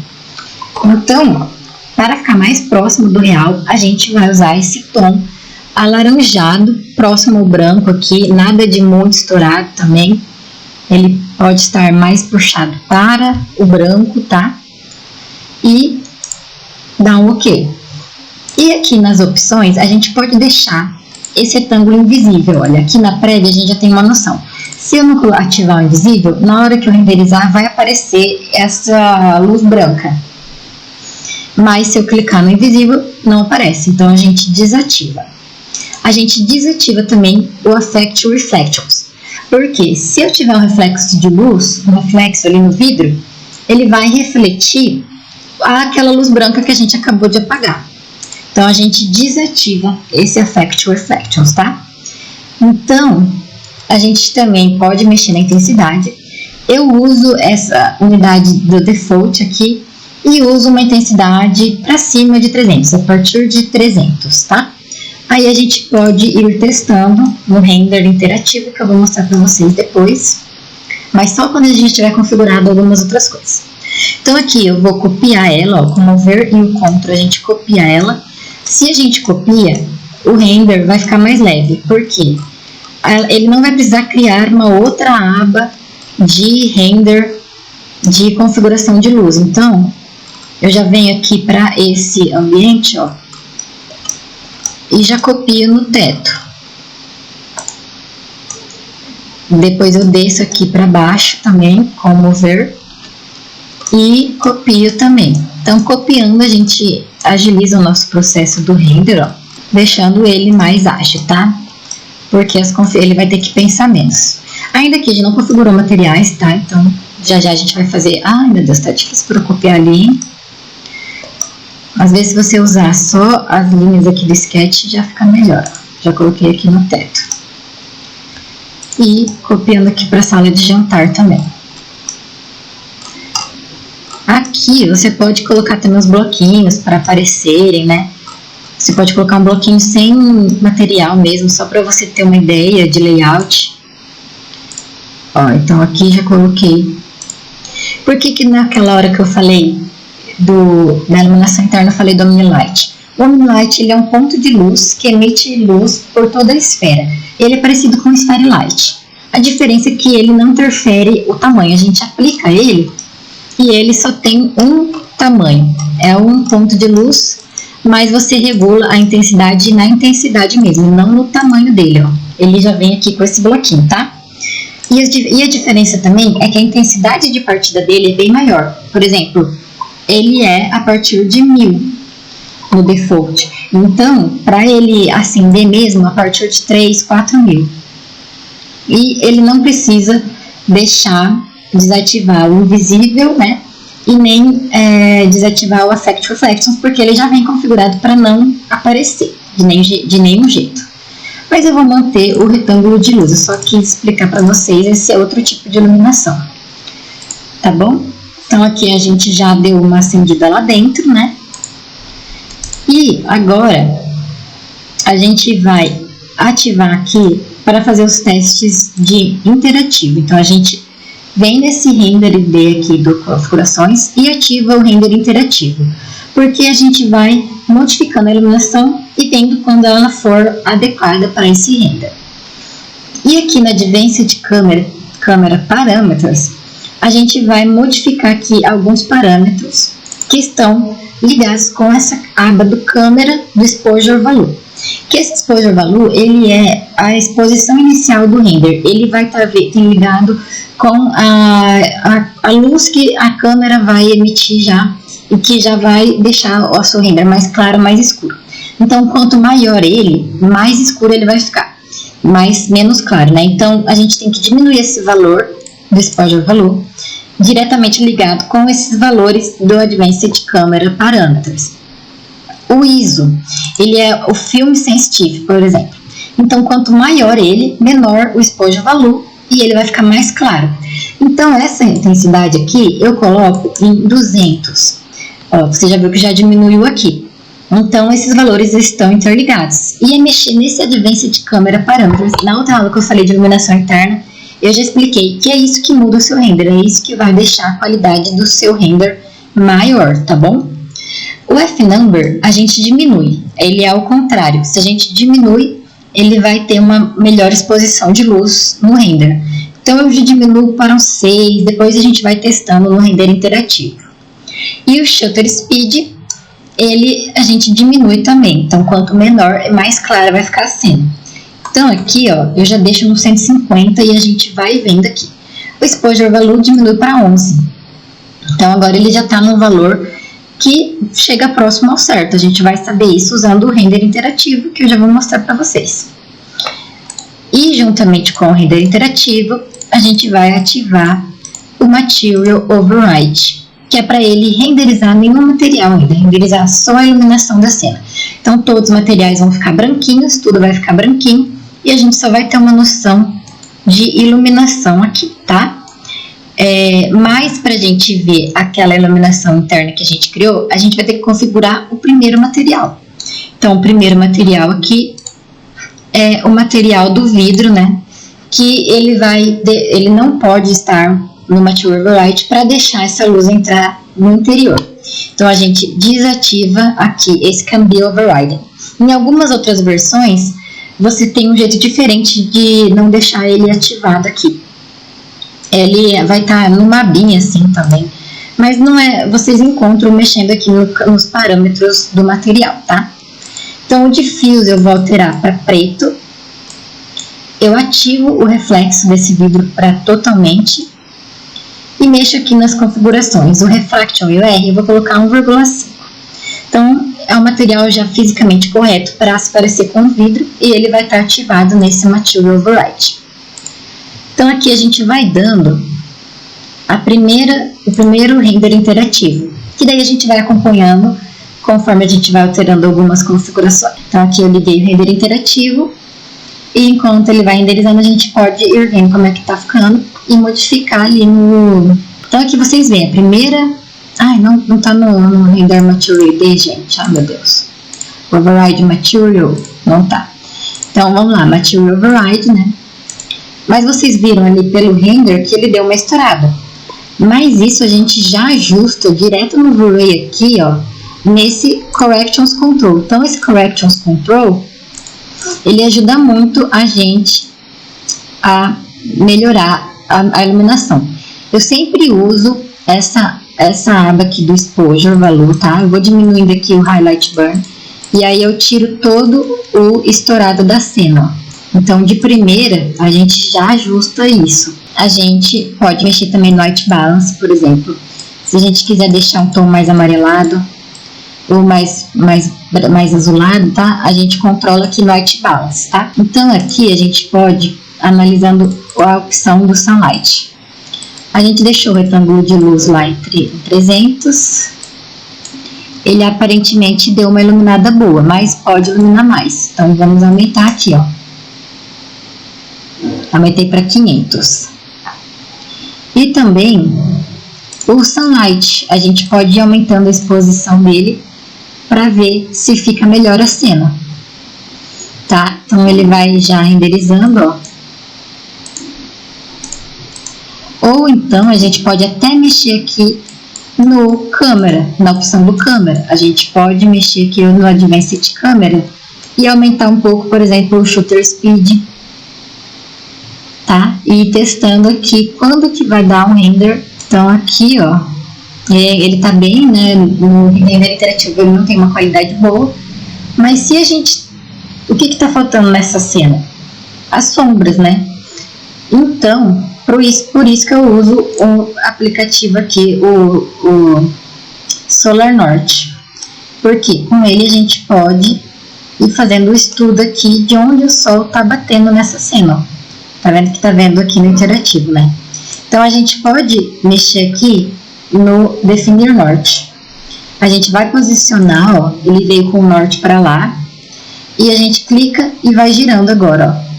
Então, para ficar mais próximo do real, a gente vai usar esse tom alaranjado, próximo ao branco aqui, nada de muito estourado também. Ele pode estar mais puxado para o branco, tá? E dá um OK. E aqui nas opções, a gente pode deixar esse retângulo invisível. Olha, aqui na prévia a gente já tem uma noção. Se eu não ativar o invisível, na hora que eu renderizar vai aparecer essa luz branca. Mas se eu clicar no invisível, não aparece. Então a gente desativa. A gente desativa também o Affect Reflections. Porque se eu tiver um reflexo de luz, um reflexo ali no vidro, ele vai refletir aquela luz branca que a gente acabou de apagar. Então a gente desativa esse Affect Reflections, tá? Então, a gente também pode mexer na intensidade. Eu uso essa unidade do default aqui e uso uma intensidade para cima de 300, a partir de 300, tá? Aí a gente pode ir testando no render interativo, que eu vou mostrar para vocês depois, mas só quando a gente tiver configurado algumas outras coisas. Então aqui eu vou copiar ela, ó, com o Mover e o Ctrl a gente copia ela. Se a gente copia, o render vai ficar mais leve, porque ele não vai precisar criar uma outra aba de render de configuração de luz. Então, eu já venho aqui para esse ambiente, ó, e já copio no teto. Depois eu desço aqui para baixo também, com o Mover, e copio também. Então, copiando, a gente agiliza o nosso processo do render, ó, deixando ele mais ágil, tá? Porque ele vai ter que pensar menos. Ainda que a gente não configurou materiais, tá? Então, já a gente vai fazer... Ai, meu Deus, tá difícil para copiar ali. Às vezes, se você usar só as linhas aqui do sketch, já fica melhor. Já coloquei aqui no teto. E copiando aqui para a sala de jantar também. Aqui, você pode colocar também os bloquinhos para aparecerem, né? Você pode colocar um bloquinho sem material mesmo, só para você ter uma ideia de layout. Ó, então aqui já coloquei. Por que naquela hora que eu falei da iluminação interna, eu falei do Omnilight? O Omnilight, ele é um ponto de luz que emite luz por toda a esfera. Ele é parecido com o Sphere Light. A diferença é que ele não interfere o tamanho. A gente aplica ele e ele só tem um tamanho. É um ponto de luz, mas você regula a intensidade na intensidade mesmo, não no tamanho dele, ó. Ele já vem aqui com esse bloquinho, tá? E a diferença também é que a intensidade de partida dele é bem maior. Por exemplo, ele é a partir de 1000 no default. Então, para ele acender mesmo, a partir de 3, 4 mil. E ele não precisa desativar o invisível, né? E nem desativar o Affect Reflections, porque ele já vem configurado para não aparecer de nenhum jeito. Mas eu vou manter o retângulo de luz, eu só quis explicar para vocês esse outro tipo de iluminação, tá bom? Então aqui a gente já deu uma acendida lá dentro, né? E agora a gente vai ativar aqui para fazer os testes de interativo. Então a gente vem nesse render ID aqui do configurações e ativa o render interativo, porque a gente vai modificando a iluminação e vendo quando ela for adequada para esse render. E aqui na Advanced Camera Parameters, a gente vai modificar aqui alguns parâmetros que estão ligados com essa aba do câmera do Exposure Value. Que esse Exposure Value, ele é a exposição inicial do render. Ele vai estar ligado com a luz que a câmera vai emitir já, e que já vai deixar o seu render mais claro, mais escuro. Então, quanto maior ele, mais escuro ele vai ficar, menos claro, né? Então, a gente tem que diminuir esse valor do Exposure Value, diretamente ligado com esses valores do Advanced Camera Parameters. O ISO, ele é o Film Sensitive, por exemplo. Então, quanto maior ele, menor o Exposure Value e ele vai ficar mais claro. Então, essa intensidade aqui eu coloco em 200. Ó, você já viu que já diminuiu aqui. Então, esses valores estão interligados. E é mexer nesse Advanced Camera Parameters. Na outra aula que eu falei de iluminação interna, eu já expliquei que é isso que muda o seu render, é isso que vai deixar a qualidade do seu render maior, tá bom? O F-Number a gente diminui, ele é ao contrário. Se a gente diminui, ele vai ter uma melhor exposição de luz no render. Então eu já diminuo para um 6, depois a gente vai testando no render interativo. E o Shutter Speed, a gente diminui também. Então quanto menor, mais clara vai ficar a cena. Então aqui, ó, eu já deixo no 150 e a gente vai vendo aqui. O Exposure Value diminui para 11. Então agora ele já está num valor que chega próximo ao certo. A gente vai saber isso usando o render interativo, que eu já vou mostrar para vocês. E juntamente com o render interativo, a gente vai ativar o Material Override, que é para ele renderizar nenhum material ainda, renderizar só a iluminação da cena. Então todos os materiais vão ficar branquinhos, tudo vai ficar branquinho, e a gente só vai ter uma noção de iluminação aqui, tá? Mas para a gente ver aquela iluminação interna que a gente criou, a gente vai ter que configurar o primeiro material. Então, o primeiro material aqui é o material do vidro, né? Que ele não pode estar no Material Override para deixar essa luz entrar no interior. Então, a gente desativa aqui esse Can Be Overridden. Em algumas outras versões, você tem um jeito diferente de não deixar ele ativado aqui. Ele vai estar numa abinha assim também, mas não é, vocês encontram mexendo aqui nos parâmetros do material, tá? Então o diffuse eu vou alterar para preto, eu ativo o reflexo desse vidro para totalmente e mexo aqui nas configurações. O refraction e o R eu vou colocar 1,5. Então é um material já fisicamente correto para se parecer com o vidro e ele vai estar ativado nesse Material Override. Então aqui a gente vai dando o primeiro render interativo, que daí a gente vai acompanhando conforme a gente vai alterando algumas configurações. Então aqui eu liguei o render interativo e enquanto ele vai renderizando a gente pode ir vendo como é que tá ficando e modificar ali no... Então aqui vocês veem a primeira... Ai, não tá no render material ID, gente, ai meu Deus. Override material, não tá. Então vamos lá, material override, né? Mas vocês viram ali pelo render que ele deu uma estourada. Mas isso a gente já ajusta direto no Blu-ray aqui, ó, nesse Corrections Control. Então esse Corrections Control, ele ajuda muito a gente a melhorar a iluminação. Eu sempre uso essa aba aqui do Exposure Value, tá? Eu vou diminuindo aqui o Highlight Burn e aí eu tiro todo o estourado da cena, ó. Então, de primeira, a gente já ajusta isso. A gente pode mexer também no White Balance, por exemplo. Se a gente quiser deixar um tom mais amarelado ou mais azulado, tá? A gente controla aqui no White Balance, tá? Então, aqui a gente pode, analisando a opção do Sunlight. A gente deixou o retângulo de luz lá em 300. Ele aparentemente deu uma iluminada boa, mas pode iluminar mais. Então, vamos aumentar aqui, ó. Aumentei para 500. E também o sunlight. A gente pode ir aumentando a exposição dele para ver se fica melhor a cena. Tá? Então, ele vai já renderizando, ó. Ou então, a gente pode até mexer aqui no câmera, na opção do câmera. A gente pode mexer aqui no Advanced Camera e aumentar um pouco, por exemplo, o Shutter Speed, tá? E ir testando aqui quando que vai dar um render. Então aqui, ó, ele tá bem, né? No render interativo ele não tem uma qualidade boa, mas se a gente... O que que tá faltando nessa cena? As sombras, né? Então, por isso que eu uso o aplicativo aqui, o Solar Norte. Porque com ele a gente pode ir fazendo o estudo aqui de onde o sol tá batendo nessa cena, ó. Tá vendo que tá vendo aqui no interativo, né? Então, a gente pode mexer aqui no Definir Norte. A gente vai posicionar, ó, ele veio com o norte para lá. E a gente clica e vai girando agora, ó.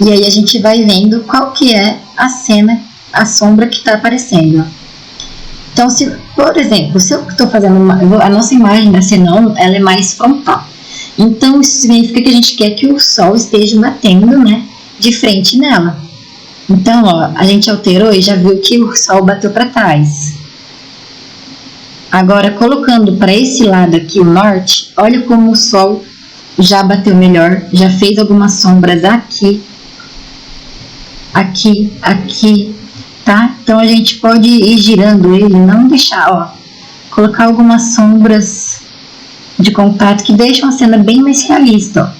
E aí a gente vai vendo qual que é a cena, a sombra que está aparecendo. Então, se, por exemplo, se eu estou fazendo a nossa imagem da cena, ela é mais frontal. Então, isso significa que a gente quer que o sol esteja batendo, né, de frente nela. Então, ó, a gente alterou e já viu que o sol bateu para trás. Agora, colocando para esse lado aqui, o norte, olha como o sol já bateu melhor, já fez algumas sombras aqui. Aqui, tá? Então, a gente pode ir girando ele, não deixar, ó, colocar algumas sombras de contato que deixam a cena bem mais realista,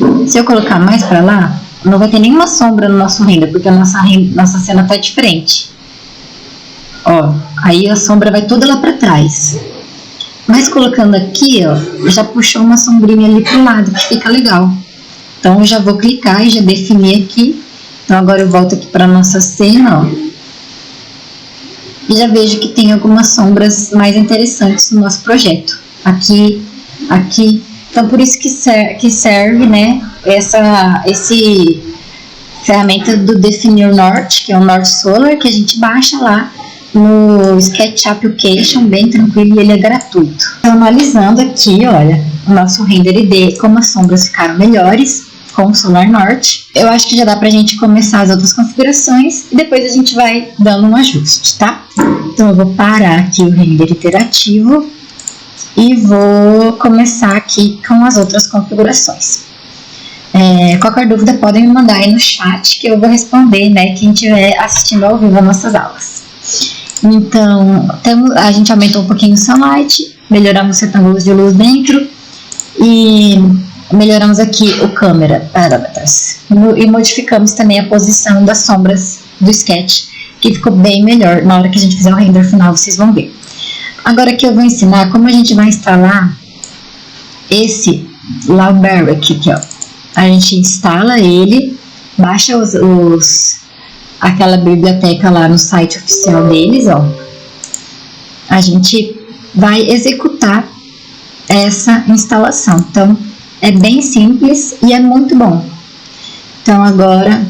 ó. Se eu colocar mais pra lá, não vai ter nenhuma sombra no nosso render, porque a nossa cena tá de frente. Ó, aí a sombra vai toda lá pra trás. Mas colocando aqui, ó, já puxou uma sombrinha ali pro lado, que fica legal. Então, eu já vou clicar e já definir aqui. Então, agora eu volto aqui para a nossa cena, ó, e já vejo que tem algumas sombras mais interessantes no nosso projeto. Aqui. Então, por isso que serve, né, esse ferramenta do Definir Norte, que é o Norte Solar, que a gente baixa lá no Sketch Application, bem tranquilo, e ele é gratuito. Então, analisando aqui, olha, o nosso render ID, como as sombras ficaram melhores com o Solar Norte, eu acho que já dá pra gente começar as outras configurações e depois a gente vai dando um ajuste, tá? Então, eu vou parar aqui o render iterativo e vou começar aqui com as outras configurações. Qualquer dúvida podem me mandar aí no chat que eu vou responder, né, quem estiver assistindo ao vivo as nossas aulas. Então, a gente aumentou um pouquinho o sunlight, melhoramos os retângulos de luz dentro e melhoramos aqui o câmera parâmetros e modificamos também a posição das sombras do sketch, que ficou bem melhor. Na hora que a gente fizer o render final, vocês vão ver. Agora que eu vou ensinar como a gente vai instalar esse Library aqui, ó. A gente instala ele, baixa aquela biblioteca lá no site oficial deles, ó. A gente vai executar essa instalação. Então, é bem simples e é muito bom. Então, agora...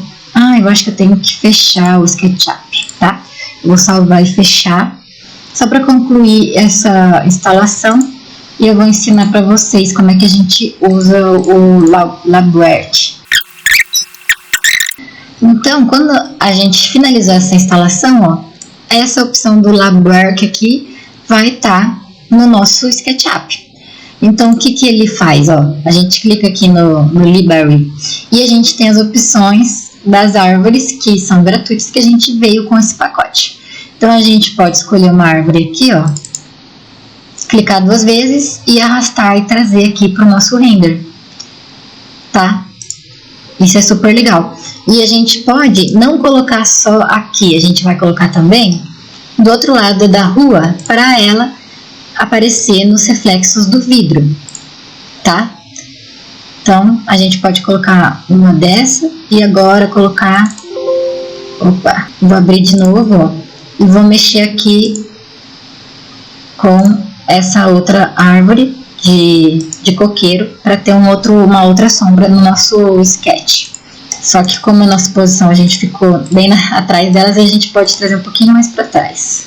eu acho que eu tenho que fechar o SketchUp, tá? Eu vou salvar e fechar. Só para concluir essa instalação, e eu vou ensinar para vocês como é que a gente usa o LabWork. Então, quando a gente finalizar essa instalação, ó, essa opção do LabWork aqui vai estar no nosso SketchUp. Então, o que ele faz? Ó? A gente clica aqui no Library e a gente tem as opções das árvores que são gratuitas, que a gente veio com esse pacote. Então, a gente pode escolher uma árvore aqui, ó, clicar 2 vezes e arrastar e trazer aqui para o nosso render, tá? Isso é super legal. E a gente pode não colocar só aqui, a gente vai colocar também do outro lado da rua para ela aparecer nos reflexos do vidro, tá? Então, a gente pode colocar uma dessa e agora colocar Opa, vou abrir de novo, ó, e vou mexer aqui com essa outra árvore de coqueiro para ter uma outra sombra no nosso sketch. Só que como a nossa posição a gente ficou bem atrás delas, a gente pode trazer um pouquinho mais para trás.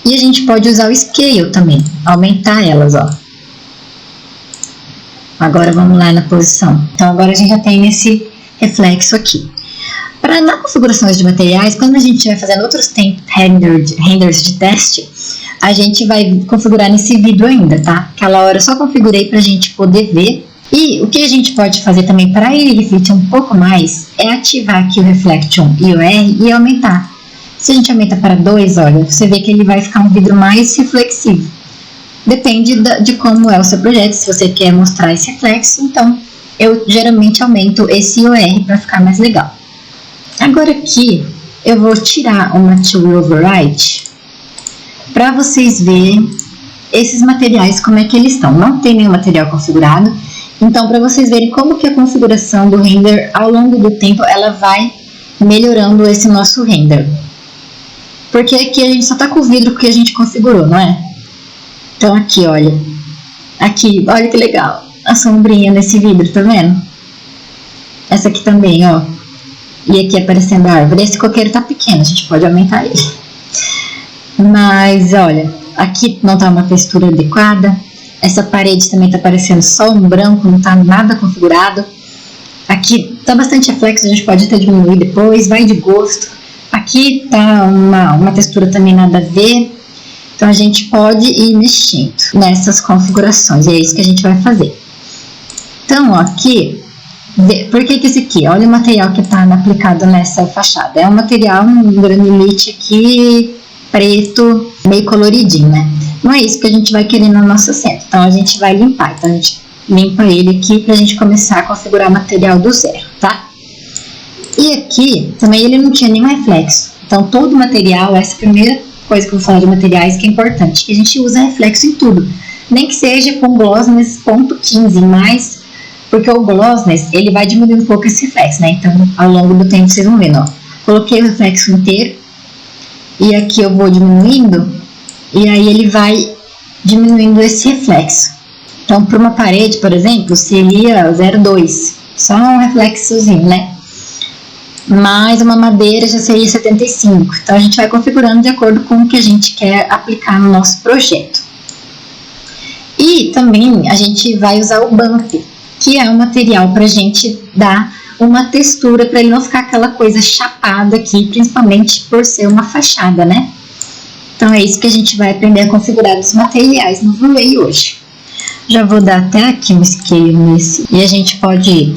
E a gente pode usar o scale também, aumentar elas, ó. Agora vamos lá na posição. Então agora a gente já tem esse reflexo aqui. Na configurações de materiais, quando a gente estiver fazendo outros renders de teste, a gente vai configurar nesse vídeo ainda, tá? Aquela hora eu só configurei pra gente poder ver. E o que a gente pode fazer também para ele refletir um pouco mais é ativar aqui o Reflection IOR e aumentar. Se a gente aumenta para 2, olha, você vê que ele vai ficar um vidro mais reflexivo. Depende de como é o seu projeto, se você quer mostrar esse reflexo, então eu geralmente aumento esse IOR para ficar mais legal. Agora aqui eu vou tirar o Material Override para vocês verem esses materiais como é que eles estão. Não tem nenhum material configurado, então para vocês verem como que a configuração do render ao longo do tempo ela vai melhorando esse nosso render. Porque aqui a gente só tá com o vidro que a gente configurou, não é? Então aqui, olha. Aqui, olha que legal. A sombrinha nesse vidro, tá vendo? Essa aqui também, ó. E aqui aparecendo a árvore. Esse coqueiro tá pequeno, a gente pode aumentar ele. Mas, olha, aqui não tá uma textura adequada. Essa parede também tá parecendo só um branco, não tá nada configurado. Aqui tá bastante reflexo, a gente pode até diminuir depois, vai de gosto. Aqui tá uma textura também nada a ver. Então a gente pode ir mexendo nessas configurações, e é isso que a gente vai fazer. Então, ó, aqui, por que esse aqui? Olha o material que está aplicado nessa fachada. É um material, um granulite aqui, preto, meio coloridinho, né? Não é isso que a gente vai querer no nosso centro. Então a gente vai limpar. Então a gente limpa ele aqui para a gente começar a configurar o material do zero, tá? E aqui, também ele não tinha nenhum reflexo. Então todo o material, essa primeira coisa que eu vou falar de materiais que é importante, que a gente usa reflexo em tudo. Nem que seja com glossness ponto 15, mas porque o glossness, ele vai diminuir um pouco esse reflexo, né? Então, ao longo do tempo, vocês vão vendo, ó. Coloquei o reflexo inteiro, e aqui eu vou diminuindo, e aí ele vai diminuindo esse reflexo. Então, para uma parede, por exemplo, seria 0,2, só um reflexozinho, né? Mais uma madeira já seria 75. Então, a gente vai configurando de acordo com o que a gente quer aplicar no nosso projeto. E também a gente vai usar o bump, que é um material para a gente dar uma textura, para ele não ficar aquela coisa chapada aqui, principalmente por ser uma fachada, né? Então, é isso que a gente vai aprender a configurar os materiais no Vray hoje. Já vou dar até aqui um scale nesse, e a gente pode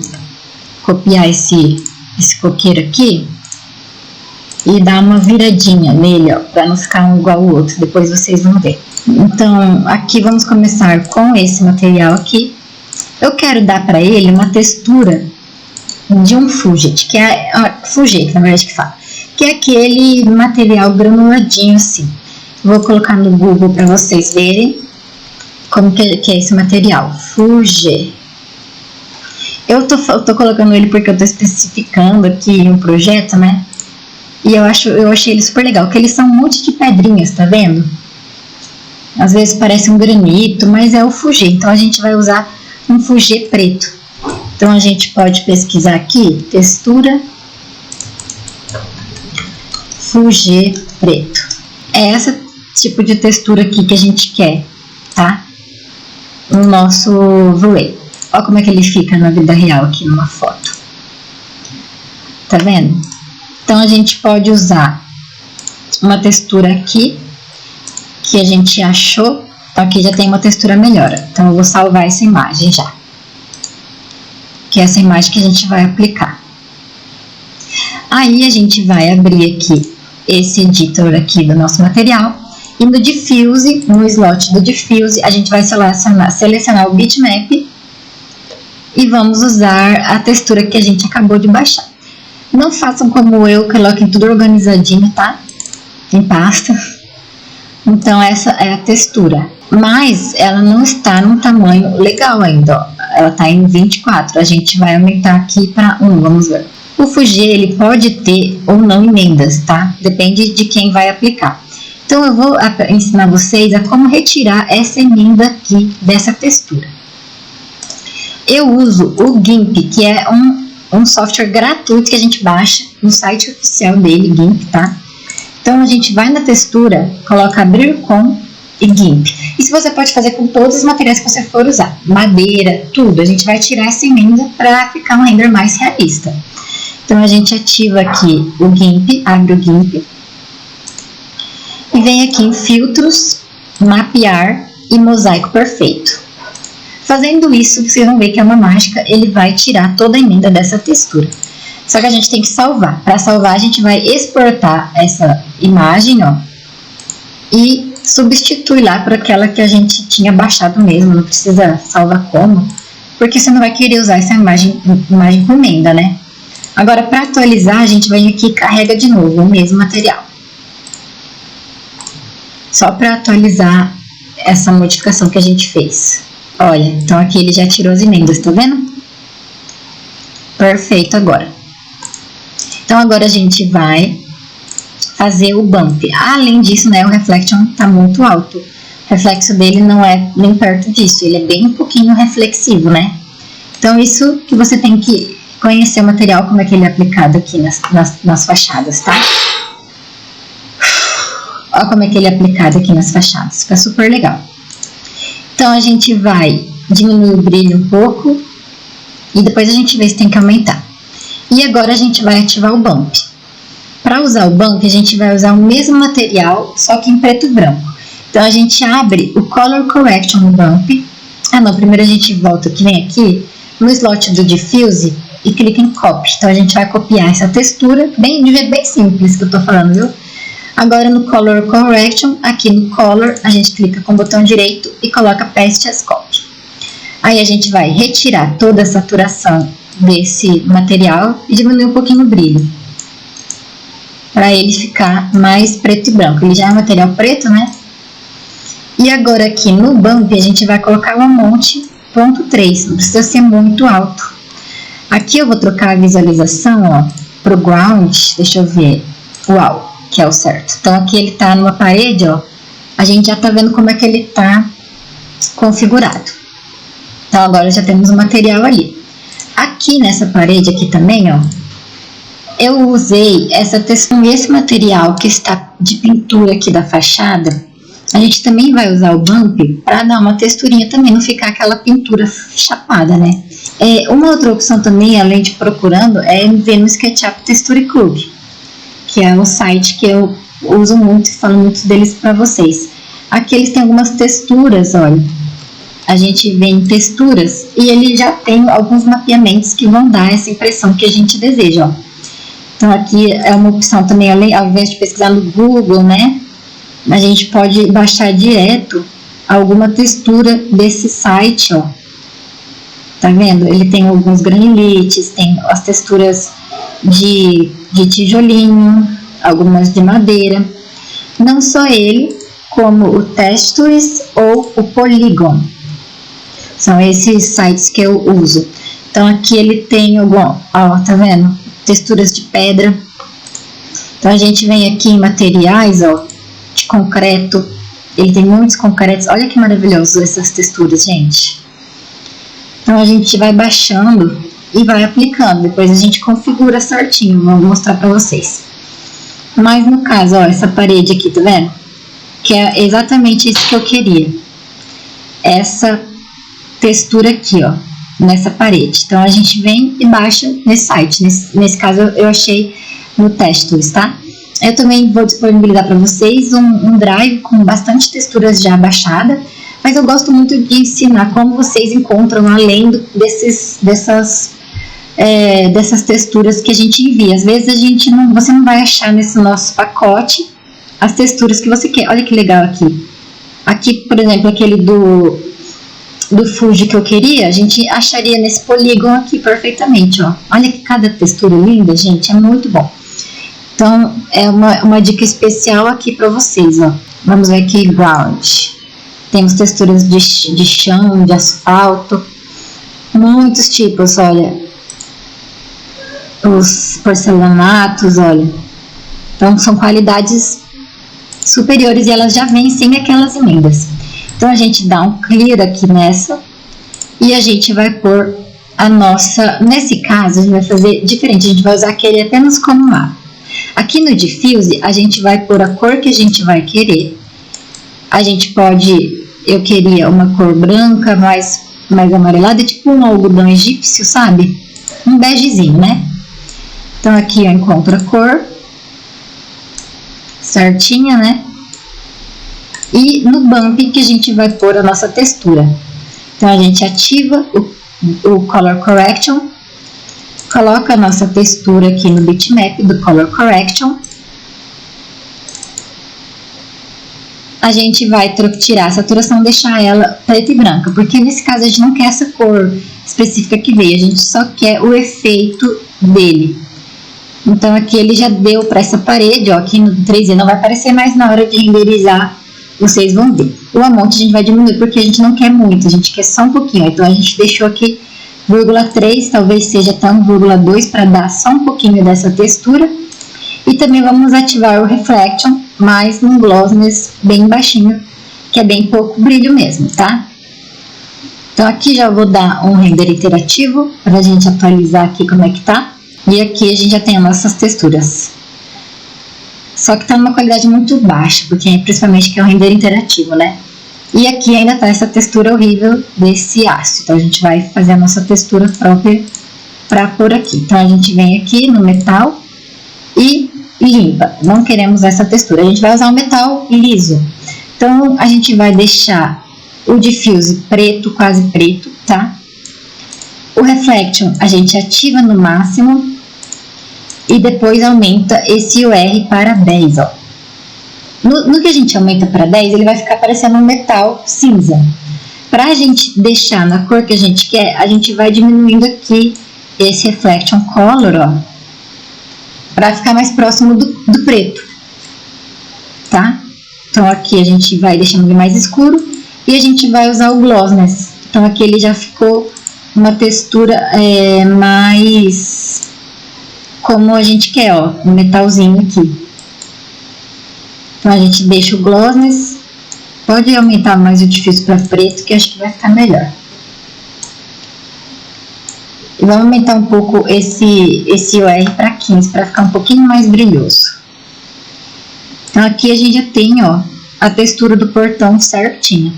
copiar esse coqueiro aqui e dar uma viradinha nele, ó, para não ficar um igual ao outro, depois vocês vão ver. Então, aqui vamos começar com esse material aqui. Eu quero dar para ele uma textura de um fugit, que é fugit, na verdade que fala, que é aquele material granuladinho assim. Vou colocar no Google para vocês verem como que é esse material, fugit. Eu tô colocando ele porque eu tô especificando aqui um projeto, né? E eu achei ele super legal, porque eles são um monte de pedrinhas, tá vendo? Às vezes parece um granito, mas é o fugit. Então a gente vai usar um fugit preto. Então a gente pode pesquisar aqui, textura fugit preto. É esse tipo de textura aqui que a gente quer, tá? No nosso Vray. Olha como é que ele fica na vida real aqui numa foto. Tá vendo? Então a gente pode usar uma textura aqui que a gente achou. Então aqui já tem uma textura melhor. Então eu vou salvar essa imagem já. Que é essa imagem que a gente vai aplicar. Aí a gente vai abrir aqui esse editor aqui do nosso material. E no Diffuse, no slot do Diffuse, a gente vai selecionar o bitmap. E vamos usar a textura que a gente acabou de baixar. Não façam como eu, coloquem tudo organizadinho, tá? Em pasta. Então essa é a textura. Mas ela não está num tamanho legal ainda, ó. Ela está em 24. A gente vai aumentar aqui para 1, vamos ver. O Fugia, ele pode ter ou não emendas, tá? Depende de quem vai aplicar. Então, eu vou ensinar vocês a como retirar essa emenda aqui dessa textura. Eu uso o GIMP, que é um software gratuito que a gente baixa no site oficial dele, GIMP, tá? Então, a gente vai na textura, coloca abrir com e GIMP. Isso você pode fazer com todos os materiais que você for usar. Madeira, tudo. A gente vai tirar essa emenda para ficar um render mais realista. Então, a gente ativa aqui o GIMP, abre o GIMP. E vem aqui em filtros, mapear e mosaico perfeito. Fazendo isso, vocês vão ver que é uma mágica, ele vai tirar toda a emenda dessa textura. Só que a gente tem que salvar. Para salvar, a gente vai exportar essa imagem, ó, e substitui lá por aquela que a gente tinha baixado mesmo. Não precisa salvar como, porque você não vai querer usar essa imagem com emenda, né? Agora, para atualizar, a gente vem aqui e carrega de novo o mesmo material. Só para atualizar essa modificação que a gente fez. Olha, então aqui ele já tirou as emendas, tá vendo? Perfeito agora. Então agora a gente vai fazer o bump. Além disso, né, o reflection tá muito alto. O reflexo dele não é nem perto disso, ele é bem um pouquinho reflexivo, né? Então isso que você tem que conhecer o material, como é que ele é aplicado aqui nas fachadas, tá? Olha como é que ele é aplicado aqui nas fachadas, fica super legal. Então, a gente vai diminuir o brilho um pouco e depois a gente vê se tem que aumentar. E agora a gente vai ativar o bump. Para usar o bump, a gente vai usar o mesmo material, só que em preto e branco. Então, a gente abre o Color Correction no bump. Ah, não, primeiro a gente volta, vem aqui no slot do Diffuse e clica em Copy. Então, a gente vai copiar essa textura, de jeito bem simples que eu tô falando, viu? Agora no Color Correction, aqui no Color, a gente clica com o botão direito e coloca Paste as Copy. Aí a gente vai retirar toda a saturação desse material e diminuir um pouquinho o brilho. Para ele ficar mais preto e branco. Ele já é material preto, né? E agora aqui no Bump, a gente vai colocar o Amount ponto 3. Não precisa ser muito alto. Aqui eu vou trocar a visualização, ó, pro Ground. Deixa eu ver. Uau! Que é o certo. Então, aqui ele tá numa parede, ó, a gente já tá vendo como é que ele tá configurado. Então, agora já temos o material ali. Aqui nessa parede aqui também, ó, eu usei essa textura, esse material que está de pintura aqui da fachada, a gente também vai usar o bump para dar uma texturinha também, não ficar aquela pintura chapada, né? Uma outra opção também, além de procurando, é ver no SketchUp Texture Club, que é um site que eu uso muito e falo muito deles para vocês. Aqui eles têm algumas texturas, olha. A gente vê em texturas e ele já tem alguns mapeamentos que vão dar essa impressão que a gente deseja, ó. Então aqui é uma opção também, ao invés de pesquisar no Google, né? A gente pode baixar direto alguma textura desse site, ó. Tá vendo? Ele tem alguns granites, tem as texturas de tijolinho, algumas de madeira. Não só ele, como o Textures ou o Polygon. São esses sites que eu uso. Então aqui ele tem ó, tá vendo? Texturas de pedra. Então a gente vem aqui em materiais, ó, de concreto. Ele tem muitos concretos. Olha que maravilhoso essas texturas, gente. Então a gente vai baixando e vai aplicando, depois a gente configura certinho, vou mostrar pra vocês. Mas no caso, ó, essa parede aqui, tá vendo? Que é exatamente isso que eu queria. Essa textura aqui, ó, nessa parede. Então a gente vem e baixa nesse site. Nesse caso eu achei no Textures, tá? Eu também vou disponibilizar para vocês um drive com bastante texturas já baixada, mas eu gosto muito de ensinar como vocês encontram além dessas texturas que a gente envia. Às vezes você não vai achar nesse nosso pacote as texturas que você quer. Olha que legal aqui. Aqui, por exemplo, aquele do Fuji que eu queria, a gente acharia nesse polígono aqui perfeitamente, ó. Olha que cada textura linda, gente, é muito bom. Então, é uma dica especial aqui para vocês, ó. Vamos ver aqui, ground. Temos texturas de chão, de asfalto, muitos tipos, olha. os porcelanatos, olha. Então são qualidades superiores e elas já vêm sem aquelas emendas. Então a gente dá um clear aqui nessa e a gente vai pôr a nossa... Nesse caso a gente vai fazer diferente, a gente vai usar aquele apenas como mapa. Aqui no Diffuse a gente vai pôr a cor que a gente vai querer. A gente pode... Eu queria uma cor branca, mais amarelada, tipo um algodão egípcio, sabe? Um begezinho, né? Então aqui eu encontro a cor certinha, né? E no Bump que a gente vai pôr a nossa textura. Então a gente ativa o Color Correction, coloca a nossa textura aqui no bitmap do Color Correction. A gente vai tirar a saturação e deixar ela preta e branca, porque nesse caso a gente não quer essa cor específica que veio, a gente só quer o efeito dele. Então aqui ele já deu para essa parede, ó, aqui no 3D não vai aparecer mais na hora de renderizar, vocês vão ver. O amount a gente vai diminuir porque a gente não quer muito, a gente quer só um pouquinho, então a gente deixou aqui 0,3, talvez seja até 1,2 para dar só um pouquinho dessa textura. E também vamos ativar o Reflection, mas num Glossiness bem baixinho, que é bem pouco brilho mesmo, tá? Então aqui já vou dar um render interativo, para a gente atualizar aqui como é que tá. E aqui a gente já tem as nossas texturas. Só que tá numa qualidade muito baixa, porque principalmente que é um render interativo, né? E aqui ainda tá essa textura horrível desse aço. Então a gente vai fazer a nossa textura própria para pôr aqui. Então a gente vem aqui no metal e limpa. Não queremos essa textura. A gente vai usar um metal liso. Então a gente vai deixar o Diffuse preto, quase preto, tá? O Reflection a gente ativa no máximo e depois aumenta esse UR para 10, ó. No que a gente aumenta para 10, ele vai ficar parecendo um metal cinza. Para a gente deixar na cor que a gente quer, a gente vai diminuindo aqui esse Reflection Color, ó, para ficar mais próximo do preto, tá? Então aqui a gente vai deixando ele mais escuro e a gente vai usar o Glossiness. Então aqui ele já ficou uma textura mais como a gente quer, ó, um metalzinho aqui. Então a gente deixa o Glossiness, pode aumentar mais o Diffuse para preto, que acho que vai ficar melhor. E vamos aumentar um pouco esse UR para 15, para ficar um pouquinho mais brilhoso. Então aqui a gente já tem, ó, a textura do portão certinha,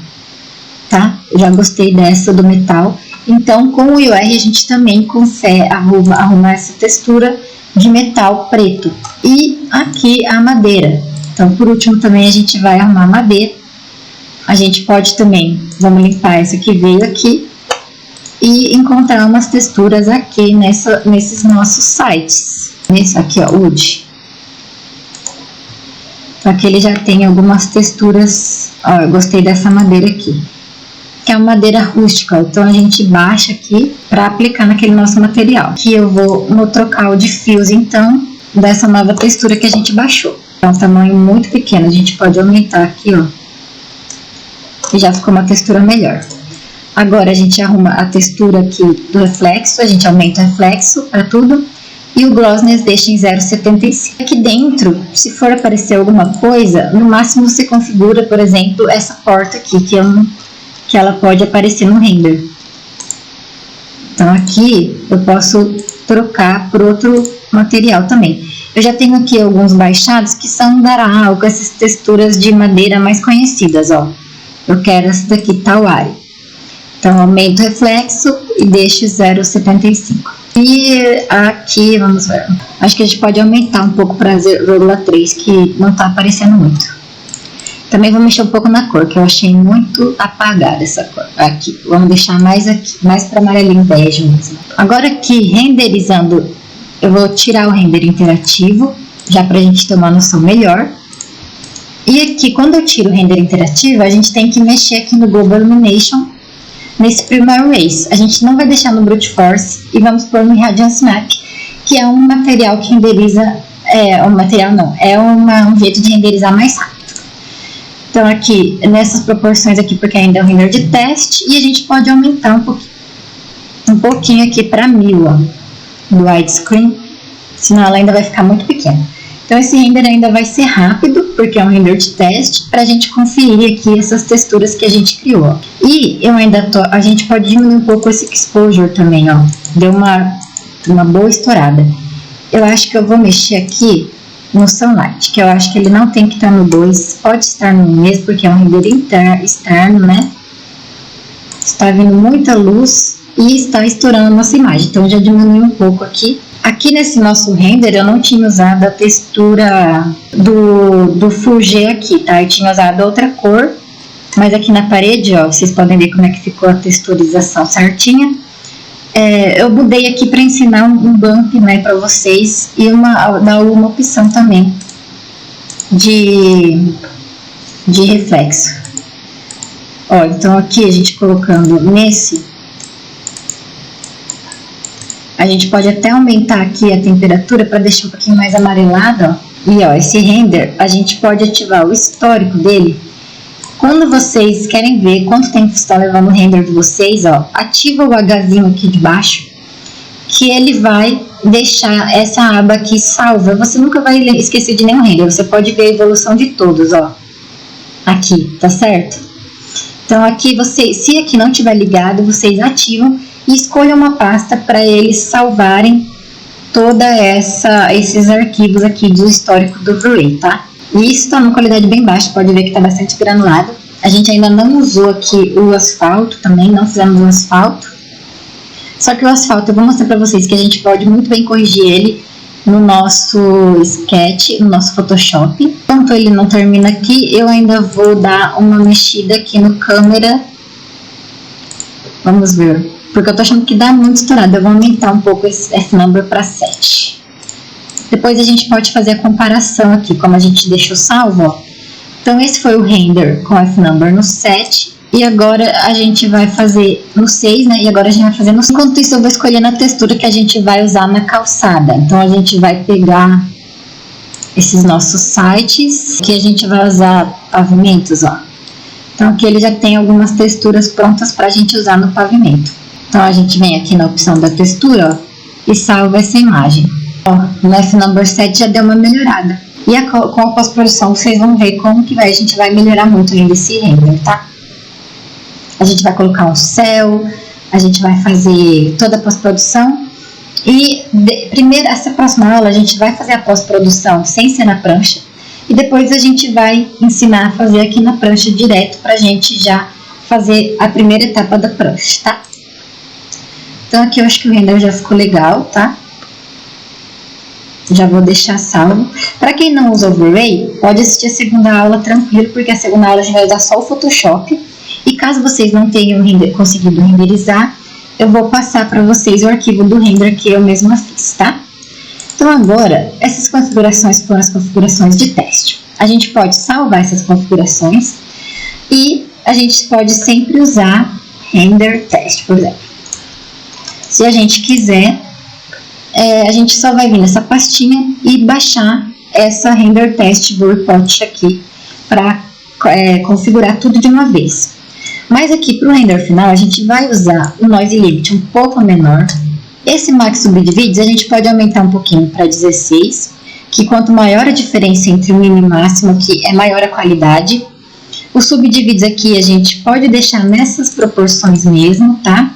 tá? Eu já gostei dessa do metal. Então com o UR a gente também consegue arrumar essa textura de metal preto. E aqui a madeira. Então por último também a gente vai arrumar a madeira. A gente pode também, vamos limpar essa que veio aqui e encontrar umas texturas aqui nesses nossos sites. Nesse aqui, ó, Wood. Então aqui ele já tem algumas texturas, ó, eu gostei dessa madeira aqui, que é uma madeira rústica, ó, então a gente baixa aqui para aplicar naquele nosso material. Aqui eu vou trocar o Diffuse então dessa nova textura que a gente baixou. É um tamanho muito pequeno, a gente pode aumentar aqui, ó, e já ficou uma textura melhor. Agora a gente arruma a textura aqui do reflexo, a gente aumenta o reflexo para tudo e o Glossiness deixa em 0,75. Aqui dentro, se for aparecer alguma coisa, no máximo você configura, por exemplo, essa porta aqui, que ela pode aparecer no render. Então aqui eu posso trocar por outro material também. Eu já tenho aqui alguns baixados que são da Aral, com essas texturas de madeira mais conhecidas, ó. Eu quero essa daqui, Tawari. Então, aumento o reflexo e deixo 0,75. E aqui, vamos ver. Acho que a gente pode aumentar um pouco para 0,3, que não tá aparecendo muito. Também vou mexer um pouco na cor, que eu achei muito apagada essa cor. Aqui, vamos deixar mais aqui, mais para amarelinho bege mesmo. Agora aqui, renderizando, eu vou tirar o render interativo, já para a gente ter uma noção melhor. E aqui, quando eu tiro o render interativo, a gente tem que mexer aqui no Global Illumination, nesse Primal Race. A gente não vai deixar no Brute Force e vamos pôr no Radiance Map, que é um material que renderiza, um jeito de renderizar mais rápido. Então aqui, nessas proporções aqui, porque ainda é um render de teste, e a gente pode aumentar um pouquinho aqui para 1000, ó, do widescreen, senão ela ainda vai ficar muito pequena. Então esse render ainda vai ser rápido, porque é um render de teste, para a gente conferir aqui essas texturas que a gente criou. E a gente pode diminuir um pouco esse exposure também, ó. Deu uma boa estourada. Eu acho que eu vou mexer aqui no Sunlight, que eu acho que ele não tem que estar no 2, pode estar no 1 mesmo, porque é um render externo, né? Está vindo muita luz e está estourando a nossa imagem, então já diminui um pouco aqui. Aqui nesse nosso render eu não tinha usado a textura do Full G aqui, tá? Eu tinha usado outra cor, mas aqui na parede, ó, vocês podem ver como é que ficou a texturização certinha. Eu mudei aqui para ensinar um bump, né, para vocês e dar uma opção também de reflexo. Ó, então aqui a gente colocando nesse, a gente pode até aumentar aqui a temperatura para deixar um pouquinho mais amarelado, ó. E ó, esse render, a gente pode ativar o histórico dele. Quando vocês querem ver quanto tempo está levando o render de vocês, ó, ativa o Hzinho aqui de baixo, que ele vai deixar essa aba aqui salva. Você nunca vai esquecer de nenhum render, você pode ver a evolução de todos, ó. Aqui, tá certo? Então aqui se aqui não estiver ligado, vocês ativam e escolham uma pasta para eles salvarem toda esses arquivos aqui do histórico do V-Ray, tá? E isso está numa qualidade bem baixa, pode ver que está bastante granulado. A gente ainda não usou aqui o asfalto também, não fizemos o asfalto. Só que o asfalto, eu vou mostrar para vocês que a gente pode muito bem corrigir ele no nosso Sketch, no nosso Photoshop. Enquanto ele não termina aqui, eu ainda vou dar uma mexida aqui no câmera. Vamos ver, porque eu tô achando que dá muito estourado. Eu vou aumentar um pouco esse F-number para 7. Depois a gente pode fazer a comparação aqui, como a gente deixou salvo, ó. Então esse foi o render com F-number no 7. E agora a gente vai fazer no 6, né? E agora a gente vai fazer no 5. Enquanto isso eu vou escolhendo a textura que a gente vai usar na calçada. Então a gente vai pegar esses nossos sites, que a gente vai usar pavimentos, ó. Então aqui ele já tem algumas texturas prontas pra gente usar no pavimento. Então a gente vem aqui na opção da textura, ó, e salva essa imagem. Ó, no F-number 7 já deu uma melhorada. E com a pós-produção vocês vão ver como que a gente vai melhorar muito ainda esse render, tá? A gente vai colocar um céu, a gente vai fazer toda a pós-produção. E primeiro, essa próxima aula, a gente vai fazer a pós-produção sem ser na prancha. E depois a gente vai ensinar a fazer aqui na prancha direto, pra gente já fazer a primeira etapa da prancha, tá? Então aqui eu acho que o render já ficou legal, tá? Já vou deixar salvo. Para quem não usa o V-Ray, pode assistir a segunda aula tranquilo, porque a segunda aula a gente vai usar só o Photoshop. E caso vocês não tenham conseguido renderizar, eu vou passar para vocês o arquivo do render que eu mesma fiz, tá? Então agora, essas configurações foram as configurações de teste. A gente pode salvar essas configurações e a gente pode sempre usar render test, por exemplo. Se a gente quiser, a gente só vai vir nessa pastinha e baixar essa render test do report aqui para configurar tudo de uma vez. Mas aqui para o render final a gente vai usar o noise limit um pouco menor. Esse max subdivides a gente pode aumentar um pouquinho para 16, que quanto maior a diferença entre o mínimo e o máximo, que é maior a qualidade. O subdivides aqui a gente pode deixar nessas proporções mesmo, tá?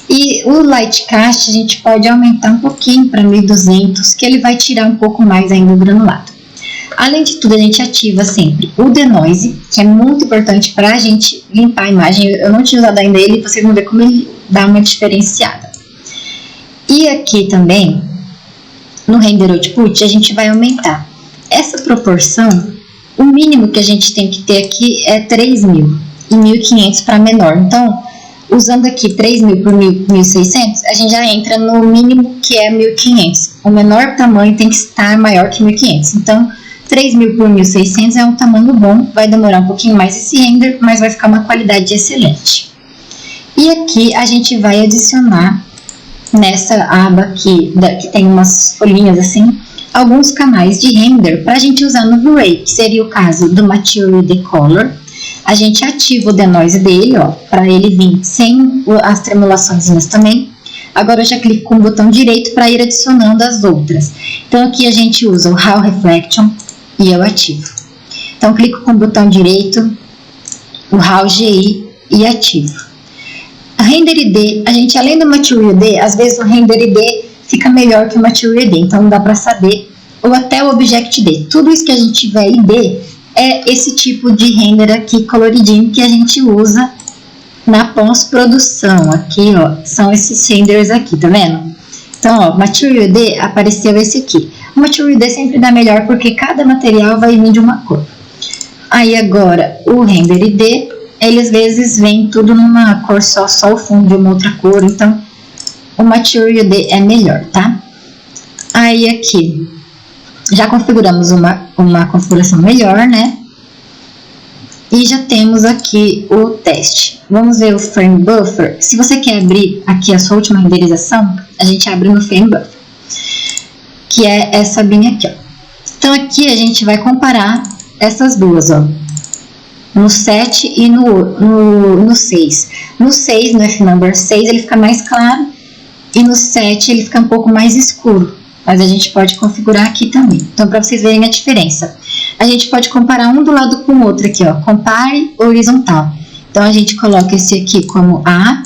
E o Lightcast a gente pode aumentar um pouquinho para 1200, que ele vai tirar um pouco mais ainda o granulado. Além de tudo, a gente ativa sempre o denoise, que é muito importante para a gente limpar a imagem. Eu não tinha usado ainda ele, vocês vão ver como ele dá uma diferenciada. E aqui também, no render output, a gente vai aumentar essa proporção. O mínimo que a gente tem que ter aqui é 3000 e 1500 para menor. Então, usando aqui 3.000 por 1.600, a gente já entra no mínimo que é 1.500. O menor tamanho tem que estar maior que 1.500. Então, 3.000 por 1.600 é um tamanho bom. Vai demorar um pouquinho mais esse render, mas vai ficar uma qualidade excelente. E aqui a gente vai adicionar nessa aba aqui, que tem umas folhinhas assim, alguns canais de render para a gente usar no V-Ray, que seria o caso do Material Decolor. A gente ativa o denoise dele, ó, para ele vir sem as tremulações também. Agora eu já clico com o botão direito para ir adicionando as outras. Então aqui a gente usa o Hall Reflection e eu ativo. Então clico com o botão direito, o Hall GI e ativo. A Render ID, a gente além do Material ID, às vezes o Render ID fica melhor que o Material ID, então não dá para saber, ou até o Object ID. Tudo isso que a gente tiver ID é esse tipo de render aqui coloridinho que a gente usa na pós-produção. Aqui, ó, são esses renders aqui, tá vendo? Então, ó, Material ID apareceu esse aqui. O Material ID sempre dá melhor porque cada material vai vir de uma cor. Aí agora, o Render ID, ele às vezes vem tudo numa cor só o fundo de uma outra cor, então o Material ID é melhor, tá? Aí aqui, já configuramos uma configuração melhor, né? E já temos aqui o teste. Vamos ver o Frame Buffer. Se você quer abrir aqui a sua última renderização, a gente abre no Frame Buffer, que é essa abinha aqui, ó. Então aqui a gente vai comparar essas duas, ó, no 7 e no 6. No 6, no F-Number 6, ele fica mais claro, e no 7 ele fica um pouco mais escuro. Mas a gente pode configurar aqui também. Então, para vocês verem a diferença. A gente pode comparar um do lado com o outro aqui, ó. Compare horizontal. Então, a gente coloca esse aqui como A